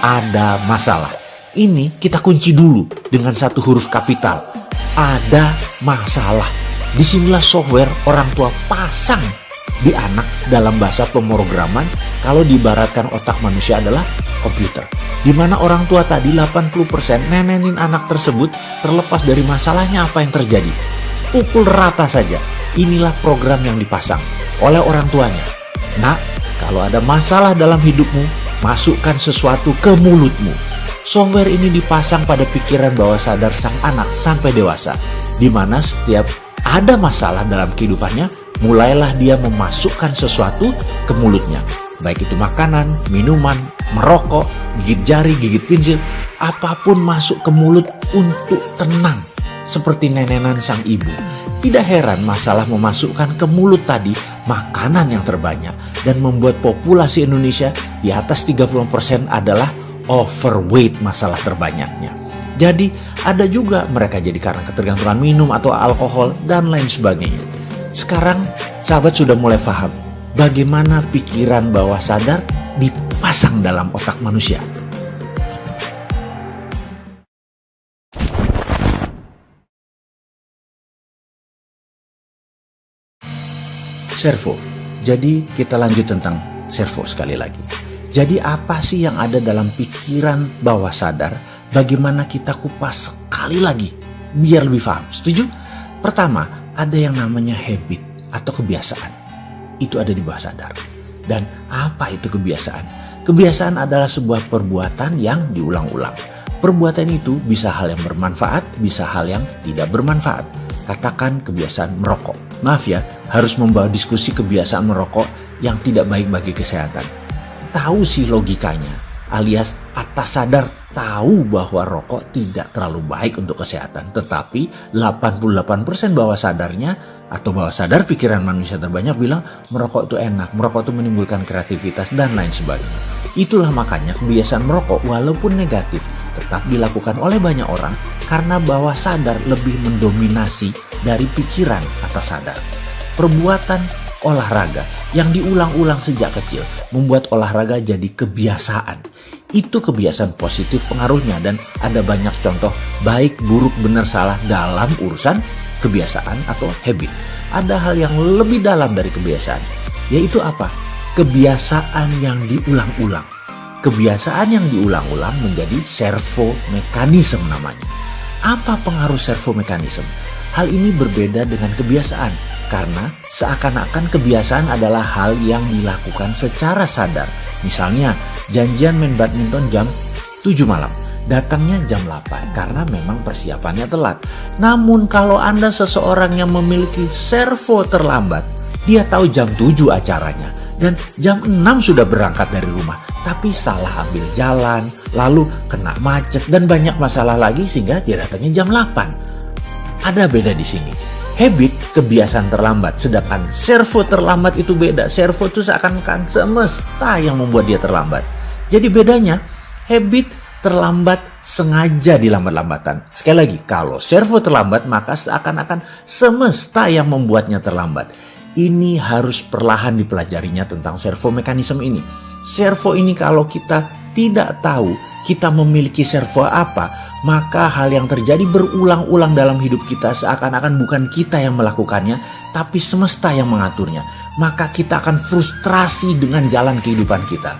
ada masalah. Ini kita kunci dulu dengan satu huruf kapital. Ada masalah. Disinilah software orang tua pasang Di anak dalam bahasa pemrograman, kalau diibaratkan otak manusia adalah komputer. Di mana orang tua tadi 80% nenenin anak tersebut terlepas dari masalahnya apa yang terjadi. Pukul rata saja. Inilah program yang dipasang oleh orang tuanya. Nak, kalau ada masalah dalam hidupmu, masukkan sesuatu ke mulutmu. Software ini dipasang pada pikiran bawah sadar sang anak sampai dewasa, di mana setiap ada masalah dalam kehidupannya, mulailah dia memasukkan sesuatu ke mulutnya. Baik itu makanan, minuman, merokok, gigit jari, gigit pensil, apapun masuk ke mulut untuk tenang. Seperti nenenan sang ibu. Tidak heran masalah memasukkan ke mulut tadi makanan yang terbanyak dan membuat populasi Indonesia di atas 30% adalah overweight, masalah terbanyaknya. Jadi ada juga mereka jadi karena ketergantungan minum atau alkohol dan lain sebagainya. Sekarang sahabat sudah mulai paham bagaimana pikiran bawah sadar dipasang dalam otak manusia. Servo. Jadi kita lanjut tentang servo sekali lagi. Jadi apa sih yang ada dalam pikiran bawah sadar? Bagaimana kita kupas sekali lagi biar lebih paham. Setuju? Pertama, ada yang namanya habit atau kebiasaan. Itu ada di bawah sadar. Dan apa itu kebiasaan? Kebiasaan adalah sebuah perbuatan yang diulang-ulang. Perbuatan itu bisa hal yang bermanfaat, bisa hal yang tidak bermanfaat. Katakan kebiasaan merokok. Maaf ya, harus membawa diskusi kebiasaan merokok yang tidak baik bagi kesehatan. Tahu sih logikanya, alias atas sadar tahu bahwa rokok tidak terlalu baik untuk kesehatan. Tetapi 88% bawah sadarnya atau bawah sadar pikiran manusia terbanyak bilang merokok itu enak, merokok itu menimbulkan kreativitas dan lain sebagainya. Itulah makanya kebiasaan merokok walaupun negatif tetap dilakukan oleh banyak orang karena bawah sadar lebih mendominasi dari pikiran atas sadar. Perbuatan olahraga yang diulang-ulang sejak kecil membuat olahraga jadi kebiasaan. Itu kebiasaan positif pengaruhnya dan ada banyak contoh baik, buruk, benar, salah dalam urusan kebiasaan atau habit. Ada hal yang lebih dalam dari kebiasaan, yaitu apa? Kebiasaan yang diulang-ulang. Kebiasaan yang diulang-ulang menjadi servo mekanisme namanya. Apa pengaruh servo mekanisme? Hal ini berbeda dengan kebiasaan karena seakan-akan kebiasaan adalah hal yang dilakukan secara sadar. Misalnya janjian main badminton jam 7 malam. Datangnya jam 8 karena memang persiapannya telat. Namun kalau Anda seseorang yang memiliki servo terlambat, dia tahu jam 7 acaranya dan jam 6 sudah berangkat dari rumah. Tapi salah ambil jalan, lalu kena macet dan banyak masalah lagi sehingga dia datangnya jam 8. Ada beda di sini. Habit, kebiasaan terlambat, sedangkan servo terlambat itu beda. Servo itu seakan-akan semesta yang membuat dia terlambat. Jadi bedanya, habit terlambat sengaja dilambat-lambatan. Sekali lagi, kalau servo terlambat maka seakan-akan semesta yang membuatnya terlambat. Ini harus perlahan dipelajarinya tentang servo mekanisme ini. Servo ini kalau kita tidak tahu kita memiliki servo apa, maka hal yang terjadi berulang-ulang dalam hidup kita seakan-akan bukan kita yang melakukannya, tapi semesta yang mengaturnya. Maka kita akan frustrasi dengan jalan kehidupan kita.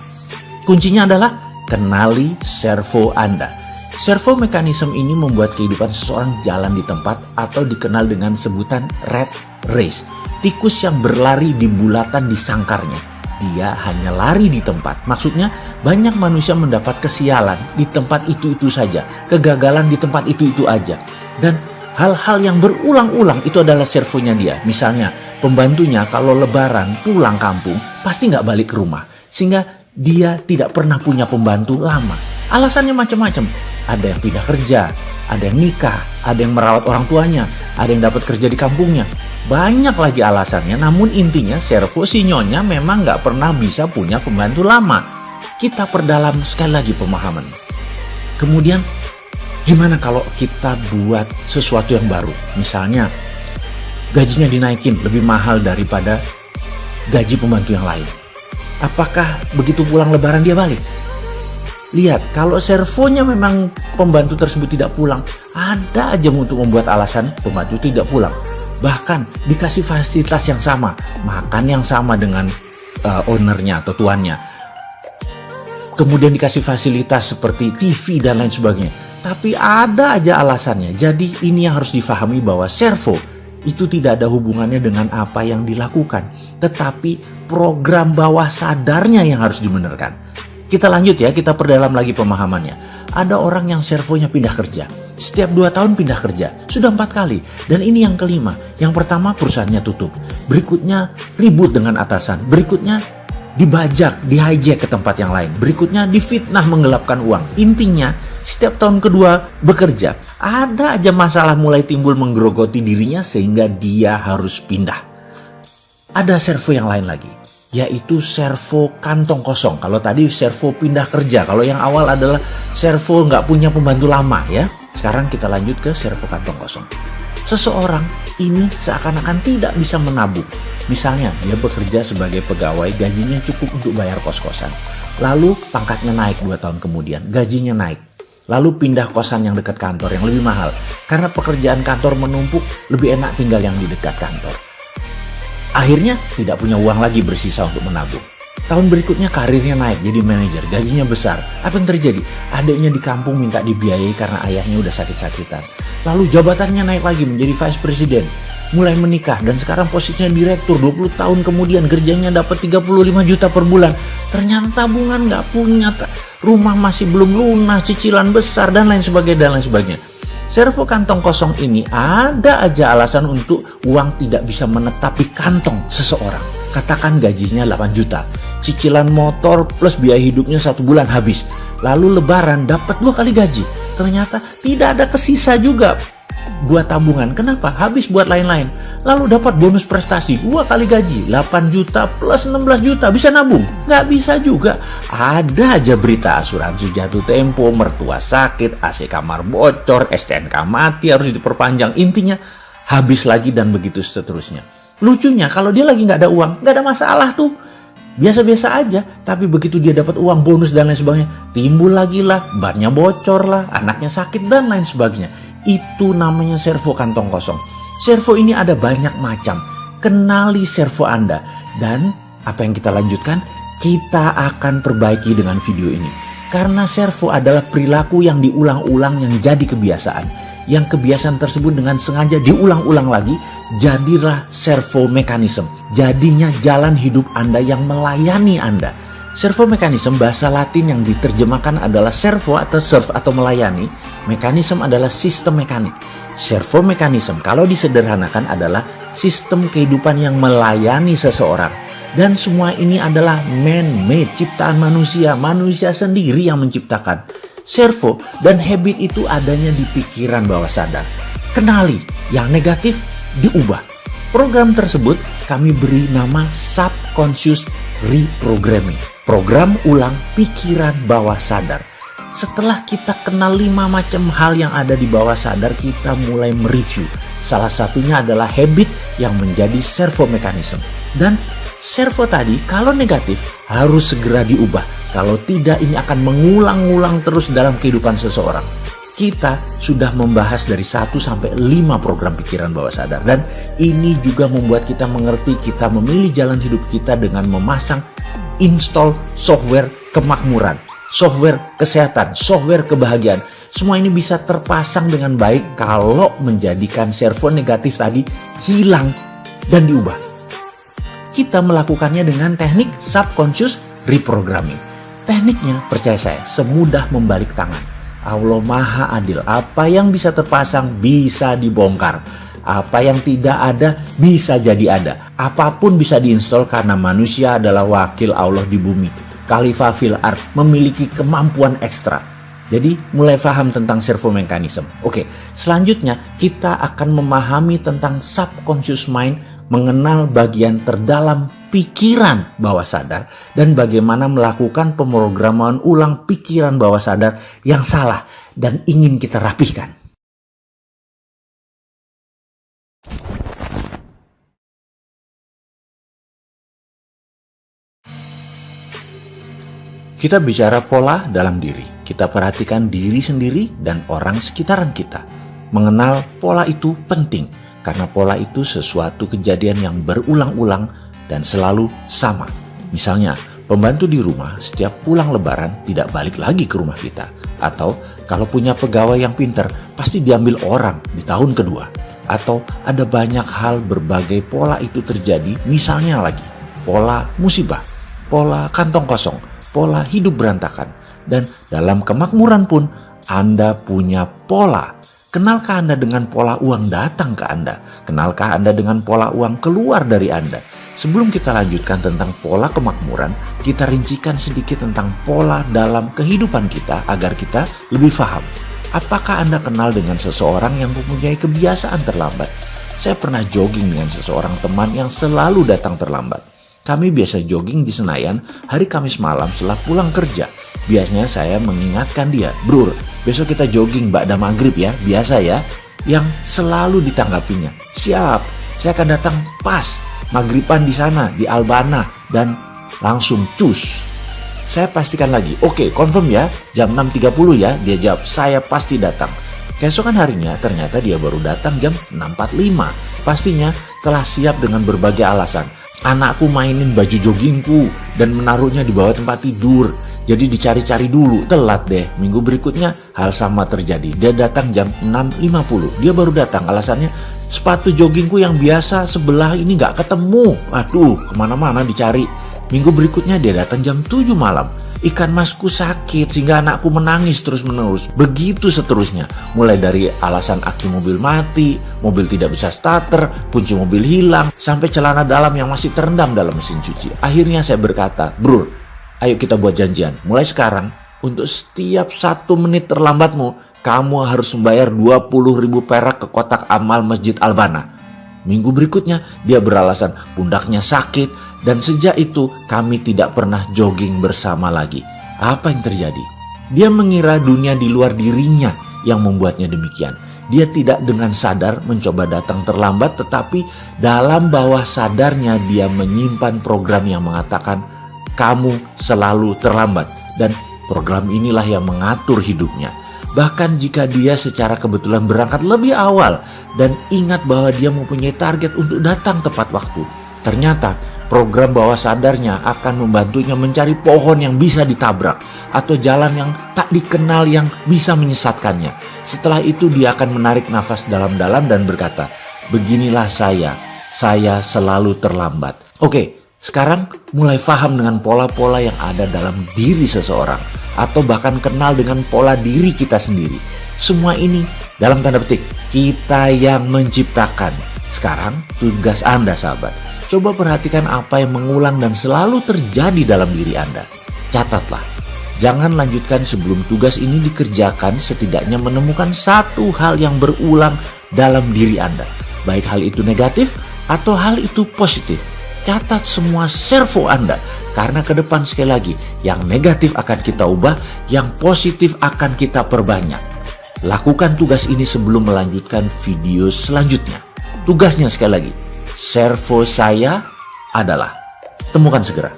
Kuncinya adalah kenali servo Anda. Servo mekanisme ini membuat kehidupan seseorang jalan di tempat atau dikenal dengan sebutan rat race. Tikus yang berlari di bulatan di sangkarnya. Dia hanya lari di tempat. Maksudnya banyak manusia mendapat kesialan di tempat itu-itu saja. Kegagalan di tempat itu-itu aja. Dan hal-hal yang berulang-ulang itu adalah servonya dia. Misalnya pembantunya kalau lebaran pulang kampung pasti nggak balik ke rumah. Sehingga dia tidak pernah punya pembantu lama. Alasannya macam-macam. Ada yang pindah kerja, ada yang nikah, ada yang merawat orang tuanya, ada yang dapat kerja di kampungnya. Banyak lagi alasannya, namun intinya servo si nyonya memang nggak pernah bisa punya pembantu lama. Kita perdalam sekali lagi pemahaman. Kemudian gimana kalau kita buat sesuatu yang baru? Misalnya gajinya dinaikin lebih mahal daripada gaji pembantu yang lain. Apakah begitu pulang lebaran dia balik? Lihat, kalau servonya memang pembantu tersebut tidak pulang, ada aja untuk membuat alasan pembantu tidak pulang. Bahkan dikasih fasilitas yang sama, makan yang sama dengan ownernya atau tuannya. Kemudian dikasih fasilitas seperti TV dan lain sebagainya. Tapi ada aja alasannya. Jadi ini yang harus difahami bahwa servo itu tidak ada hubungannya dengan apa yang dilakukan. Tetapi program bawah sadarnya yang harus dibenarkan. Kita lanjut ya, kita perdalam lagi pemahamannya. Ada orang yang servonya pindah kerja. Setiap 2 tahun pindah kerja. Sudah 4 kali. Dan ini yang kelima. Yang pertama perusahaannya tutup. Berikutnya ribut dengan atasan. Berikutnya dibajak, di-hijack ke tempat yang lain. Berikutnya difitnah menggelapkan uang. Intinya setiap tahun kedua bekerja, ada aja masalah mulai timbul menggerogoti dirinya sehingga dia harus pindah. Ada servo yang lain lagi, yaitu servo kantong kosong. Kalau tadi servo pindah kerja, kalau yang awal adalah servo nggak punya pembantu lama ya. Sekarang kita lanjut ke servo kantong kosong. Seseorang ini seakan-akan tidak bisa menabung. Misalnya dia bekerja sebagai pegawai, gajinya cukup untuk bayar kos-kosan. Lalu pangkatnya naik 2 tahun kemudian, gajinya naik. Lalu pindah kosan yang dekat kantor yang lebih mahal. Karena pekerjaan kantor menumpuk, lebih enak tinggal yang di dekat kantor. Akhirnya tidak punya uang lagi bersisa untuk menabung. Tahun berikutnya karirnya naik jadi manajer, gajinya besar. Apa yang terjadi? Adiknya di kampung minta dibiayai karena ayahnya udah sakit-sakitan. Lalu jabatannya naik lagi menjadi vice president. Mulai menikah dan sekarang posisinya direktur. 20 tahun kemudian kerjanya dapat 35 juta per bulan. Ternyata tabungan nggak punya, rumah masih belum lunas, cicilan besar dan lain sebagainya. Servo kantong kosong ini ada aja alasan untuk uang tidak bisa menetap di kantong seseorang. Katakan gajinya 8 juta, cicilan motor plus biaya hidupnya 1 bulan habis. Lalu lebaran dapat 2 kali gaji. Ternyata tidak ada kesisa juga buat tabungan. Kenapa? Habis buat lain-lain. Lalu dapat bonus prestasi 2 kali gaji, 8 juta plus 16 juta. Bisa nabung? Nggak bisa juga. Ada aja berita asuransi jatuh tempo, mertua sakit, AC kamar bocor, STNK mati harus diperpanjang. Intinya habis lagi dan begitu seterusnya. Lucunya kalau dia lagi nggak ada uang, nggak ada masalah tuh. Biasa-biasa aja, tapi begitu dia dapat uang bonus dan lain sebagainya, timbul lagi lah, bannya bocor lah, anaknya sakit dan lain sebagainya. Itu namanya servo kantong kosong. Servo ini ada banyak macam. Kenali servo Anda. Dan apa yang kita lanjutkan? Kita akan perbaiki dengan video ini. Karena servo adalah perilaku yang diulang-ulang yang jadi kebiasaan. Yang kebiasaan tersebut dengan sengaja diulang-ulang lagi, jadilah servo mekanisme. Jadinya jalan hidup Anda yang melayani Anda. Servo mekanisme bahasa Latin yang diterjemahkan adalah servo atau serve atau melayani. Mekanisme adalah sistem mekanik. Servo mekanisme kalau disederhanakan adalah sistem kehidupan yang melayani seseorang. Dan semua ini adalah man-made, ciptaan manusia. Manusia sendiri yang menciptakan. Servo dan habit itu adanya di pikiran bawah sadar. Kenali, yang negatif diubah. Program tersebut kami beri nama subconscious reprogramming. Program ulang pikiran bawah sadar. Setelah kita kenal 5 macam hal yang ada di bawah sadar, kita mulai mereview. Salah satunya adalah habit yang menjadi servo mekanisme. Dan servo tadi kalau negatif harus segera diubah. Kalau tidak ini akan mengulang-ulang terus dalam kehidupan seseorang. Kita sudah membahas dari 1 sampai 5 program pikiran bawah sadar. Dan ini juga membuat kita mengerti kita memilih jalan hidup kita dengan memasang install software kemakmuran, software kesehatan, software kebahagiaan. Semua ini bisa terpasang dengan baik kalau menjadikan servo negatif tadi hilang dan diubah. Kita melakukannya dengan teknik subconscious reprogramming. Tekniknya, percaya saya, semudah membalik tangan. Allah Maha Adil. Apa yang bisa terpasang bisa dibongkar. Apa yang tidak ada bisa jadi ada. Apapun bisa diinstal karena manusia adalah wakil Allah di bumi. Khalifah fil ard, memiliki kemampuan ekstra. Jadi mulai paham tentang servo mekanisme. Oke, selanjutnya kita akan memahami tentang subconscious mind, mengenal bagian terdalam pikiran bawah sadar dan bagaimana melakukan pemrograman ulang pikiran bawah sadar yang salah dan ingin kita rapihkan. Kita bicara pola dalam diri. Kita perhatikan diri sendiri dan orang sekitaran kita. Mengenal pola itu penting karena pola itu sesuatu kejadian yang berulang-ulang dan selalu sama. Misalnya, pembantu di rumah setiap pulang lebaran tidak balik lagi ke rumah kita. Atau kalau punya pegawai yang pintar, pasti diambil orang di tahun kedua. Atau ada banyak hal berbagai pola itu terjadi, misalnya lagi pola musibah, pola kantong kosong, pola hidup berantakan. Dan dalam kemakmuran pun Anda punya pola. Kenalkah Anda dengan pola uang datang ke Anda? Kenalkah Anda dengan pola uang keluar dari Anda? Sebelum kita lanjutkan tentang pola kemakmuran, kita rincikan sedikit tentang pola dalam kehidupan kita agar kita lebih paham. Apakah Anda kenal dengan seseorang yang mempunyai kebiasaan terlambat? Saya pernah jogging dengan seseorang teman yang selalu datang terlambat. Kami biasa jogging di Senayan hari Kamis malam setelah pulang kerja. Biasanya saya mengingatkan dia, "Bro, besok kita jogging ba'da maghrib ya, biasa ya." Yang selalu ditanggapinya, "Siap, saya akan datang pas maghriban di sana, di Albana." Dan langsung cus. Saya pastikan lagi, "Oke, confirm ya, jam 6.30 ya." Dia jawab, "Saya pasti datang." Keesokan harinya ternyata dia baru datang jam 6.45. Pastinya telah siap dengan berbagai alasan. "Anakku mainin baju joggingku dan menaruhnya di bawah tempat tidur, jadi dicari-cari dulu." Telat deh. Minggu berikutnya hal sama terjadi. Dia datang jam 6.50. Dia baru datang, alasannya, "Sepatu joggingku yang biasa sebelah ini gak ketemu." Aduh, kemana-mana dicari. Minggu berikutnya dia datang jam 7 malam. "Ikan masku sakit sehingga anakku menangis terus-menerus." Begitu seterusnya. Mulai dari alasan aki mobil mati, mobil tidak bisa starter, kunci mobil hilang, sampai celana dalam yang masih terendam dalam mesin cuci. Akhirnya saya berkata, "Bro, ayo kita buat janjian. Mulai sekarang, untuk setiap 1 menit terlambatmu, kamu harus membayar 20.000 perak ke kotak amal Masjid Albana." Minggu berikutnya dia beralasan pundaknya sakit. Dan sejak itu kami tidak pernah jogging bersama lagi. Apa yang terjadi? Dia mengira dunia di luar dirinya yang membuatnya demikian. Dia tidak dengan sadar mencoba datang terlambat, tetapi dalam bawah sadarnya dia menyimpan program yang mengatakan kamu selalu terlambat. Dan program inilah yang mengatur hidupnya. Bahkan jika dia secara kebetulan berangkat lebih awal dan ingat bahwa dia mempunyai target untuk datang tepat waktu, ternyata program bawah sadarnya akan membantunya mencari pohon yang bisa ditabrak atau jalan yang tak dikenal yang bisa menyesatkannya. Setelah itu dia akan menarik nafas dalam-dalam dan berkata, "Beginilah saya selalu terlambat." Oke, sekarang mulai paham dengan pola-pola yang ada dalam diri seseorang atau bahkan kenal dengan pola diri kita sendiri. Semua ini dalam tanda petik kita yang menciptakan. Sekarang tugas Anda sahabat, coba perhatikan apa yang mengulang dan selalu terjadi dalam diri Anda. Catatlah. Jangan lanjutkan sebelum tugas ini dikerjakan, setidaknya menemukan satu hal yang berulang dalam diri Anda. Baik hal itu negatif atau hal itu positif. Catat semua servo Anda. Karena ke depan sekali lagi, yang negatif akan kita ubah, yang positif akan kita perbanyak. Lakukan tugas ini sebelum melanjutkan video selanjutnya. Tugasnya sekali lagi, servo saya adalah, temukan segera.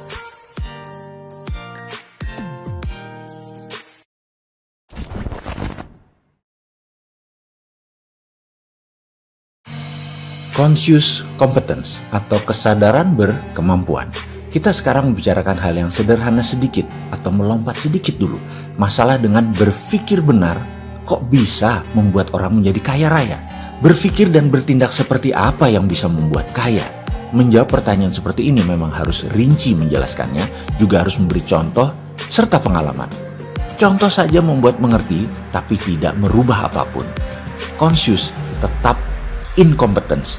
Conscious competence atau kesadaran berkemampuan. Kita sekarang membicarakan hal yang sederhana sedikit atau melompat sedikit dulu. Masalah dengan berpikir benar, kok bisa membuat orang menjadi kaya raya? Berpikir dan bertindak seperti apa yang bisa membuat kaya? Menjawab pertanyaan seperti ini memang harus rinci menjelaskannya, juga harus memberi contoh serta pengalaman. Contoh saja membuat mengerti, tapi tidak merubah apapun. Conscious tetap incompetence.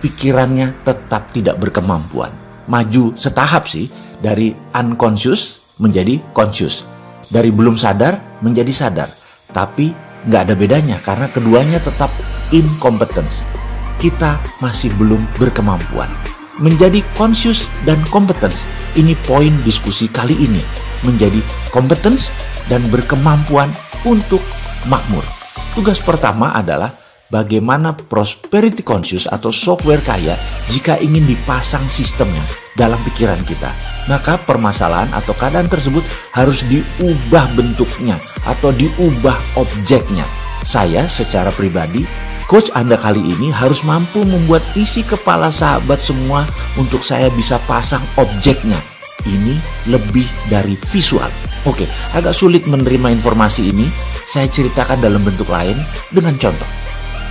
Pikirannya tetap tidak berkemampuan. Maju setahap sih, dari unconscious menjadi conscious. Dari belum sadar menjadi sadar. Tapi nggak ada bedanya karena keduanya tetap incompetence. Kita masih belum berkemampuan. Menjadi conscious dan competence, ini poin diskusi kali ini. Menjadi competence dan berkemampuan untuk makmur. Tugas pertama adalah bagaimana prosperity conscious atau software kaya jika ingin dipasang sistemnya dalam pikiran kita. Maka permasalahan atau keadaan tersebut harus diubah bentuknya atau diubah objeknya. Saya secara pribadi Coach Anda kali ini harus mampu membuat isi kepala sahabat semua untuk saya bisa pasang objeknya. Ini lebih dari visual. Oke, agak sulit menerima informasi ini. Saya ceritakan dalam bentuk lain dengan contoh.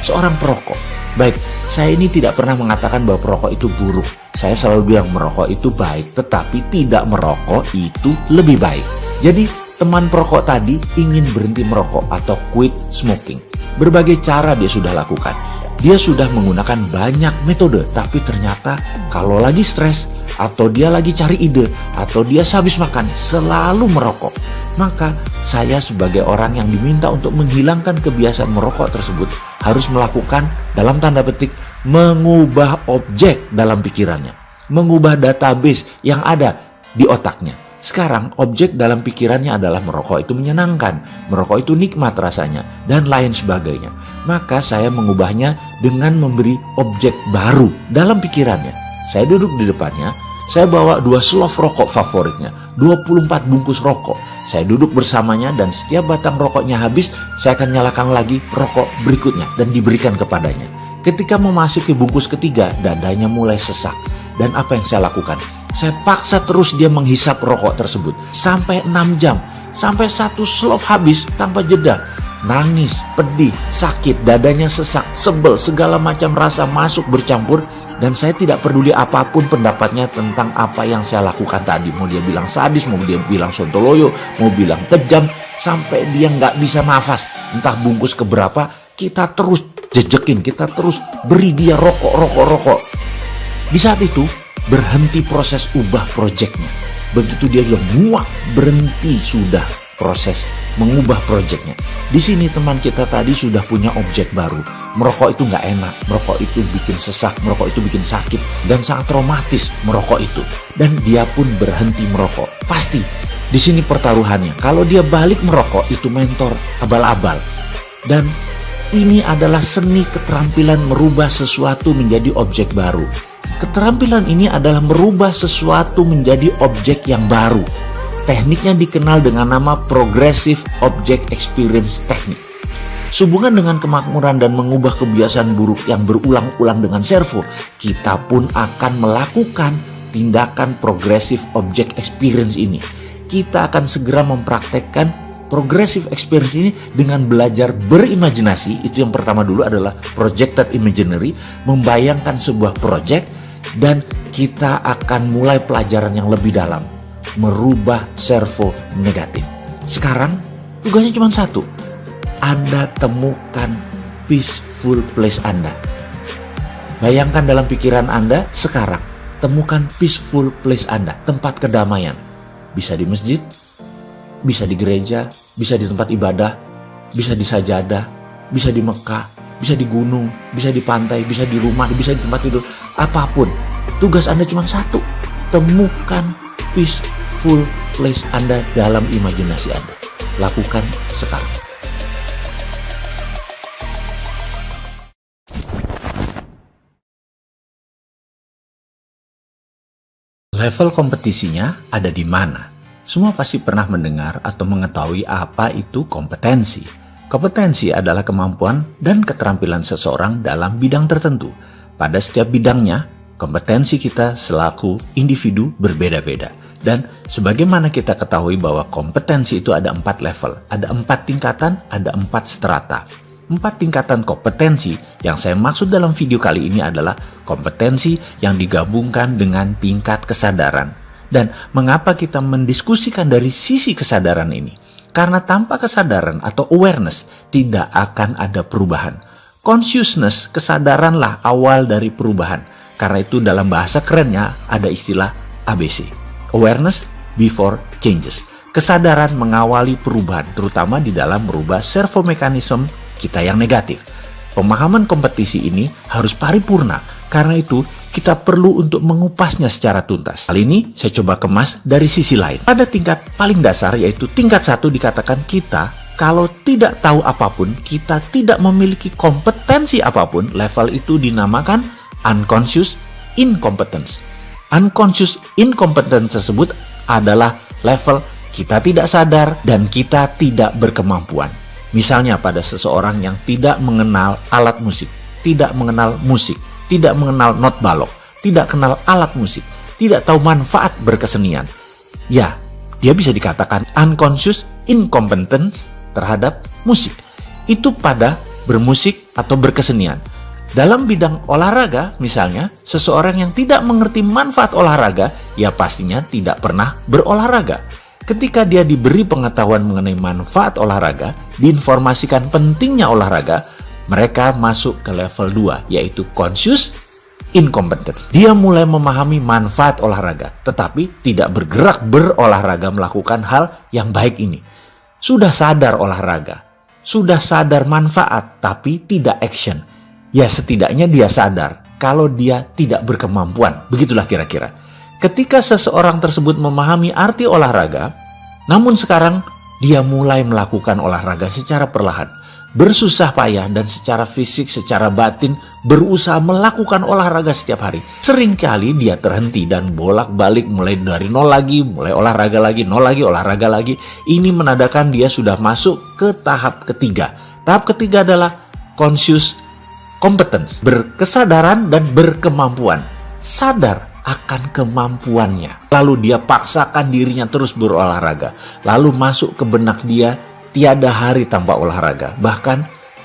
Seorang perokok. Baik, saya ini tidak pernah mengatakan bahwa perokok itu buruk. Saya selalu bilang merokok itu baik, tetapi tidak merokok itu lebih baik. Jadi, teman perokok tadi ingin berhenti merokok atau quit smoking. Berbagai cara dia sudah lakukan. Dia sudah menggunakan banyak metode, tapi ternyata kalau lagi stres, atau dia lagi cari ide, atau dia sehabis makan, selalu merokok. Maka saya sebagai orang yang diminta untuk menghilangkan kebiasaan merokok tersebut harus melakukan, dalam tanda petik, mengubah objek dalam pikirannya. Mengubah database yang ada di otaknya. Sekarang objek dalam pikirannya adalah merokok itu menyenangkan, merokok itu nikmat rasanya, dan lain sebagainya. Maka saya mengubahnya dengan memberi objek baru dalam pikirannya. Saya duduk di depannya, saya bawa 2 slof rokok favoritnya, 24 bungkus rokok. Saya duduk bersamanya dan setiap batang rokoknya habis, saya akan nyalakan lagi rokok berikutnya dan diberikan kepadanya. Ketika memasuki bungkus ketiga, dadanya mulai sesak. Dan apa yang saya lakukan? Saya paksa terus dia menghisap rokok tersebut sampai 6 jam, sampai 1 slof habis tanpa jeda. Nangis, pedih, sakit, dadanya sesak, sebel, segala macam rasa masuk bercampur. Dan saya tidak peduli apapun pendapatnya tentang apa yang saya lakukan tadi. Mau dia bilang sadis, mau dia bilang sontoloyo, mau bilang kejam, sampai dia nggak bisa nafas. Entah bungkus keberapa, kita terus jejekin, kita terus beri dia rokok. Di saat itu, berhenti proses ubah proyeknya. Begitu dia bilang muak, berhenti sudah proses mengubah proyeknya. Di sini teman kita tadi sudah punya objek baru. Merokok itu nggak enak, merokok itu bikin sesak, merokok itu bikin sakit, dan sangat traumatis merokok itu. Dan dia pun berhenti merokok. Pasti di sini pertaruhannya. Kalau dia balik merokok, itu mentor abal-abal. Dan ini adalah seni keterampilan merubah sesuatu menjadi objek baru. Keterampilan ini adalah merubah sesuatu menjadi objek yang baru. Tekniknya dikenal dengan nama Progressive Object Experience Technique. Sehubungan dengan kemakmuran dan mengubah kebiasaan buruk yang berulang-ulang dengan servo, kita pun akan melakukan tindakan Progressive Object Experience ini. Kita akan segera mempraktekkan Progressive Experience ini dengan belajar berimajinasi. Itu yang pertama dulu adalah Projected Imaginary, membayangkan sebuah project, dan kita akan mulai pelajaran yang lebih dalam, merubah servo negatif. Sekarang tugasnya cuma satu. Anda temukan peaceful place Anda. Bayangkan dalam pikiran Anda sekarang, temukan peaceful place Anda, tempat kedamaian. Bisa di masjid, bisa di gereja, bisa di tempat ibadah, bisa di sajadah, bisa di Mekah, bisa di gunung, bisa di pantai, bisa di rumah, bisa di tempat tidur, apapun. Tugas Anda cuma satu, temukan peaceful place Anda dalam imajinasi Anda. Lakukan sekarang. Level kompetisinya ada di mana? Semua pasti pernah mendengar atau mengetahui apa itu kompetensi. Kompetensi adalah kemampuan dan keterampilan seseorang dalam bidang tertentu. Pada setiap bidangnya, kompetensi kita selaku individu berbeda-beda. Dan sebagaimana kita ketahui bahwa kompetensi itu ada 4 level, ada 4 tingkatan, ada 4 strata. 4 tingkatan kompetensi yang saya maksud dalam video kali ini adalah kompetensi yang digabungkan dengan tingkat kesadaran. Dan mengapa kita mendiskusikan dari sisi kesadaran ini? Karena tanpa kesadaran atau awareness tidak akan ada perubahan. Consciousness, kesadaranlah awal dari perubahan. Karena itu dalam bahasa kerennya ada istilah ABC. Awareness before changes. Kesadaran mengawali perubahan, terutama di dalam merubah servo mekanisme kita yang negatif. Pemahaman kompetisi ini harus paripurna. Karena itu kita perlu untuk mengupasnya secara tuntas. Kali ini saya coba kemas dari sisi lain. Pada tingkat paling dasar, yaitu tingkat 1, dikatakan kita kalau tidak tahu apapun, kita tidak memiliki kompetensi apapun. Level itu dinamakan unconscious incompetence. Unconscious incompetence tersebut adalah level kita tidak sadar dan kita tidak berkemampuan. Misalnya pada seseorang yang tidak mengenal alat musik, tidak mengenal musik, tidak mengenal not balok, tidak kenal alat musik, tidak tahu manfaat berkesenian. Ya, dia bisa dikatakan unconscious incompetence terhadap musik. Itu pada bermusik atau berkesenian. Dalam bidang olahraga misalnya, seseorang yang tidak mengerti manfaat olahraga, ya pastinya tidak pernah berolahraga. Ketika dia diberi pengetahuan mengenai manfaat olahraga, diinformasikan pentingnya olahraga, mereka masuk ke level 2, yaitu conscious incompetence. Dia mulai memahami manfaat olahraga, tetapi tidak bergerak berolahraga melakukan hal yang baik ini. Sudah sadar olahraga, sudah sadar manfaat, tapi tidak action. Ya setidaknya dia sadar kalau dia tidak berkemampuan. Begitulah kira-kira. Ketika seseorang tersebut memahami arti olahraga, namun sekarang dia mulai melakukan olahraga secara perlahan, bersusah payah dan secara fisik, secara batin, berusaha melakukan olahraga setiap hari. Seringkali dia terhenti dan bolak-balik mulai dari nol lagi, mulai olahraga lagi, nol lagi, olahraga lagi. Ini menandakan dia sudah masuk ke tahap ketiga. Tahap ketiga adalah conscious competence, berkesadaran dan berkemampuan. Sadar akan kemampuannya. Lalu dia paksakan dirinya terus berolahraga. Lalu masuk ke benak dia, tiada hari tanpa olahraga. Bahkan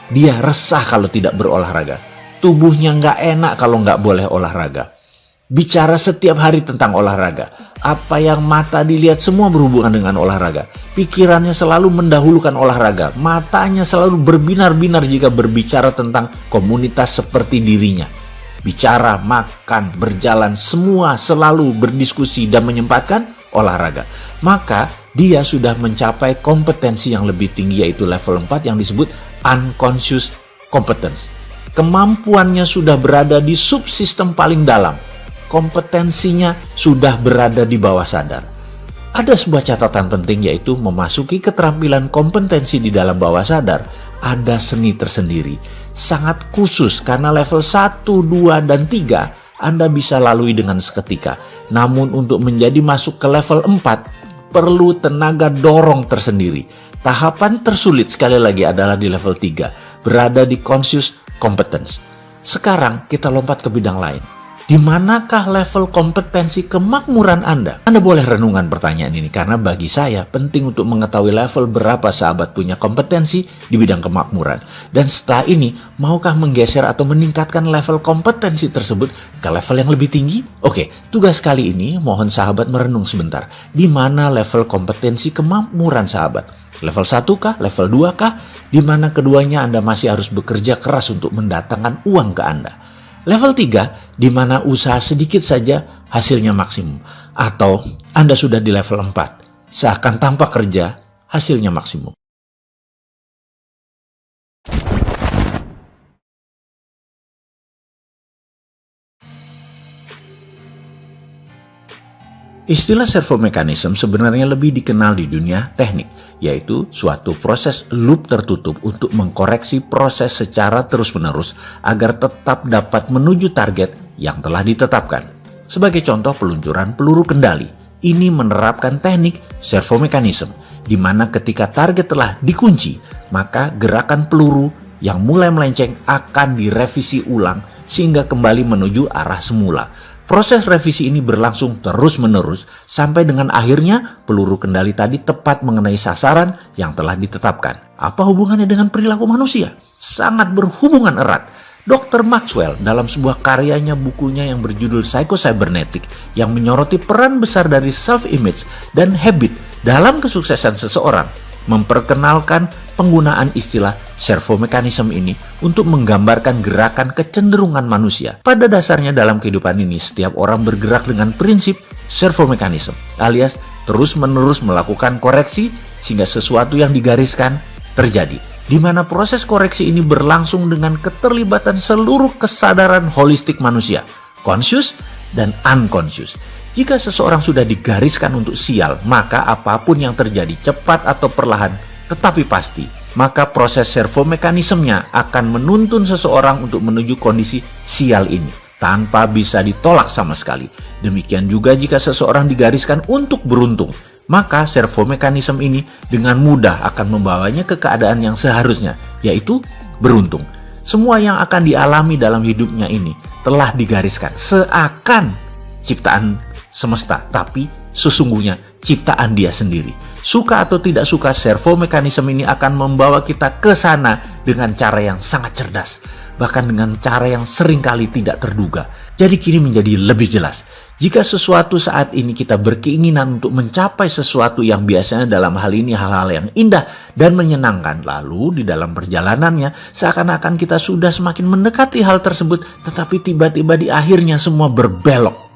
dia resah kalau tidak berolahraga. Tubuhnya nggak enak kalau nggak boleh olahraga. Bicara setiap hari tentang olahraga. Apa yang mata dilihat semua berhubungan dengan olahraga. Pikirannya selalu mendahulukan olahraga. Matanya selalu berbinar-binar jika berbicara tentang komunitas seperti dirinya. Bicara, makan, berjalan, semua selalu berdiskusi dan menyempatkan olahraga. Maka dia sudah mencapai kompetensi yang lebih tinggi, yaitu level 4 yang disebut unconscious competence. Kemampuannya sudah berada di subsistem paling dalam. Kompetensinya sudah berada di bawah sadar. Ada sebuah catatan penting, yaitu memasuki keterampilan kompetensi di dalam bawah sadar. Ada seni tersendiri, sangat khusus karena level 1, 2, dan 3 Anda bisa lalui dengan seketika. Namun untuk menjadi masuk ke level 4 perlu tenaga dorong tersendiri. Tahapan tersulit sekali lagi adalah di level 3, berada di conscious competence. Sekarang kita lompat ke bidang lain. Di manakah level kompetensi kemakmuran Anda? Anda boleh renungan pertanyaan ini karena bagi saya penting untuk mengetahui level berapa sahabat punya kompetensi di bidang kemakmuran. Dan setelah ini, maukah menggeser atau meningkatkan level kompetensi tersebut ke level yang lebih tinggi? Oke, tugas kali ini mohon sahabat merenung sebentar. Di mana level kompetensi kemakmuran sahabat? Level 1 kah? Level 2 kah? Di mana keduanya Anda masih harus bekerja keras untuk mendatangkan uang ke Anda. Level 3, di mana usaha sedikit saja hasilnya maksimum. Atau Anda sudah di level 4, seakan tanpa kerja hasilnya maksimum. Istilah servo mechanism sebenarnya lebih dikenal di dunia teknik, yaitu suatu proses loop tertutup untuk mengkoreksi proses secara terus-menerus agar tetap dapat menuju target yang telah ditetapkan. Sebagai contoh peluncuran peluru kendali, ini menerapkan teknik servo mechanism, di mana ketika target telah dikunci, maka gerakan peluru yang mulai melenceng akan direvisi ulang sehingga kembali menuju arah semula. Proses revisi ini berlangsung terus-menerus sampai dengan akhirnya peluru kendali tadi tepat mengenai sasaran yang telah ditetapkan. Apa hubungannya dengan perilaku manusia? Sangat berhubungan erat. Dr. Maxwell dalam sebuah karyanya bukunya yang berjudul Psycho-Cybernetic yang menyoroti peran besar dari self-image dan habit dalam kesuksesan seseorang memperkenalkan penggunaan istilah servo mechanism ini untuk menggambarkan gerakan kecenderungan manusia. Pada dasarnya dalam kehidupan ini, setiap orang bergerak dengan prinsip servo mechanism, alias terus-menerus melakukan koreksi sehingga sesuatu yang digariskan terjadi. Di mana proses koreksi ini berlangsung dengan keterlibatan seluruh kesadaran holistik manusia, conscious dan unconscious. Jika seseorang sudah digariskan untuk sial, maka apapun yang terjadi cepat atau perlahan, tetapi pasti, maka proses servo mekanismenya akan menuntun seseorang untuk menuju kondisi sial ini, tanpa bisa ditolak sama sekali. Demikian juga jika seseorang digariskan untuk beruntung, maka servo mekanisme ini dengan mudah akan membawanya ke keadaan yang seharusnya, yaitu beruntung. Semua yang akan dialami dalam hidupnya ini telah digariskan seakan ciptaan semesta, tapi sesungguhnya ciptaan dia sendiri. Suka atau tidak suka, servo mekanisme ini akan membawa kita ke sana dengan cara yang sangat cerdas, bahkan dengan cara yang seringkali tidak terduga. Jadi kini menjadi lebih jelas. Jika sesuatu saat ini kita berkeinginan untuk mencapai sesuatu yang biasanya dalam hal ini hal-hal yang indah dan menyenangkan, lalu di dalam perjalanannya seakan-akan kita sudah semakin mendekati hal tersebut, tetapi tiba-tiba di akhirnya semua berbelok.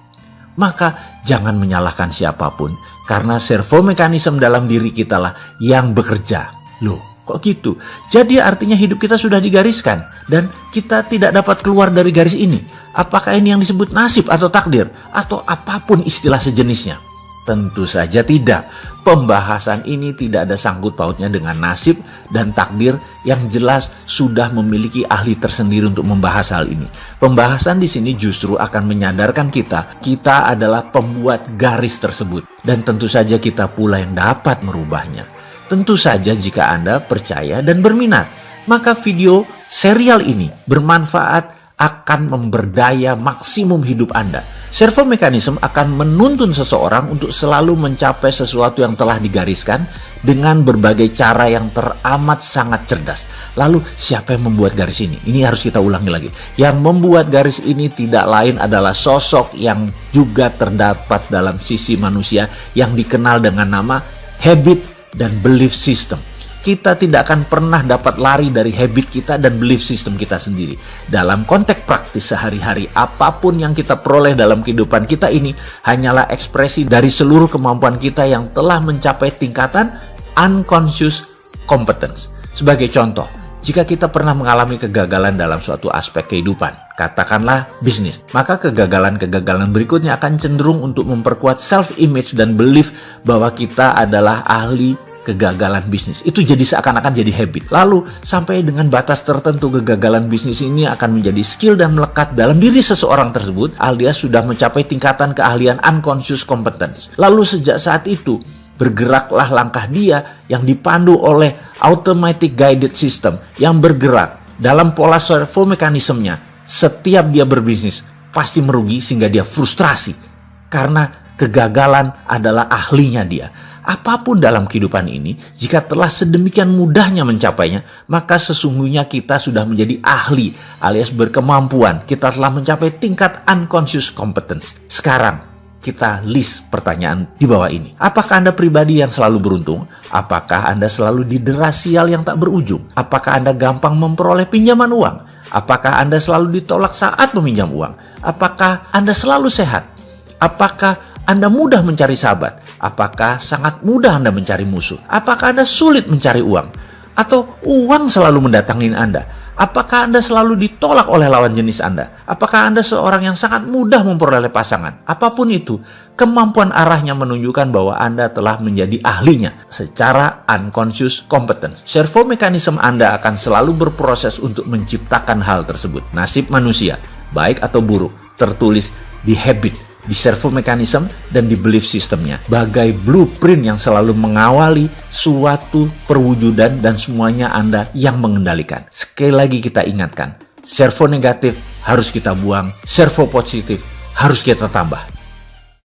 Maka jangan menyalahkan siapapun, karena servo mekanisme dalam diri kita lah yang bekerja. Loh, kok gitu? Jadi artinya hidup kita sudah digariskan dan kita tidak dapat keluar dari garis ini. Apakah ini yang disebut nasib atau takdir atau apapun istilah sejenisnya? Tentu saja tidak. Pembahasan ini tidak ada sangkut pautnya dengan nasib dan takdir, yang jelas sudah memiliki ahli tersendiri untuk membahas hal ini. Pembahasan di sini justru akan menyadarkan kita adalah pembuat garis tersebut, dan tentu saja kita pula yang dapat merubahnya. Tentu saja jika Anda percaya dan berminat, maka video serial ini bermanfaat, akan memberdaya maksimum hidup Anda. Servo mekanisme akan menuntun seseorang untuk selalu mencapai sesuatu yang telah digariskan dengan berbagai cara yang teramat sangat cerdas. Lalu siapa yang membuat garis ini? Ini harus kita ulangi lagi. Yang membuat garis ini tidak lain adalah sosok yang juga terdapat dalam sisi manusia yang dikenal dengan nama habit dan belief system. Kita tidak akan pernah dapat lari dari habit kita dan belief system kita sendiri. Dalam konteks praktis sehari-hari, apapun yang kita peroleh dalam kehidupan kita ini hanyalah ekspresi dari seluruh kemampuan kita yang telah mencapai tingkatan unconscious competence. Sebagai contoh, jika kita pernah mengalami kegagalan dalam suatu aspek kehidupan, katakanlah bisnis, maka kegagalan-kegagalan berikutnya akan cenderung untuk memperkuat self-image dan belief bahwa kita adalah ahli kegagalan bisnis. Itu jadi seakan-akan jadi habit. Lalu sampai dengan batas tertentu kegagalan bisnis ini akan menjadi skill dan melekat dalam diri seseorang tersebut, alias sudah mencapai tingkatan keahlian unconscious competence. Lalu sejak saat itu bergeraklah langkah dia yang dipandu oleh automatic guided system yang bergerak dalam pola servo mekanismenya. Setiap dia berbisnis pasti merugi sehingga dia frustrasi karena kegagalan adalah ahlinya dia. Apapun dalam kehidupan ini, jika telah sedemikian mudahnya mencapainya, maka sesungguhnya kita sudah menjadi ahli alias berkemampuan. Kita telah mencapai tingkat unconscious competence. Sekarang kita list pertanyaan di bawah ini. Apakah Anda pribadi yang selalu beruntung? Apakah Anda selalu didera sial yang tak berujung? Apakah Anda gampang memperoleh pinjaman uang? Apakah Anda selalu ditolak saat meminjam uang? Apakah Anda selalu sehat? Apakah Anda mudah mencari sahabat? Apakah sangat mudah Anda mencari musuh? Apakah Anda sulit mencari uang? Atau uang selalu mendatangi Anda? Apakah Anda selalu ditolak oleh lawan jenis Anda? Apakah Anda seorang yang sangat mudah memperoleh pasangan? Apapun itu, kemampuan arahnya menunjukkan bahwa Anda telah menjadi ahlinya secara unconscious competence. Servo mekanisme Anda akan selalu berproses untuk menciptakan hal tersebut. Nasib manusia, baik atau buruk, tertulis di habit, di servo mekanisme dan di belief systemnya, bagai blueprint yang selalu mengawali suatu perwujudan dan semuanya Anda yang mengendalikan. Sekali lagi kita ingatkan, servo negatif harus kita buang, servo positif harus kita tambah.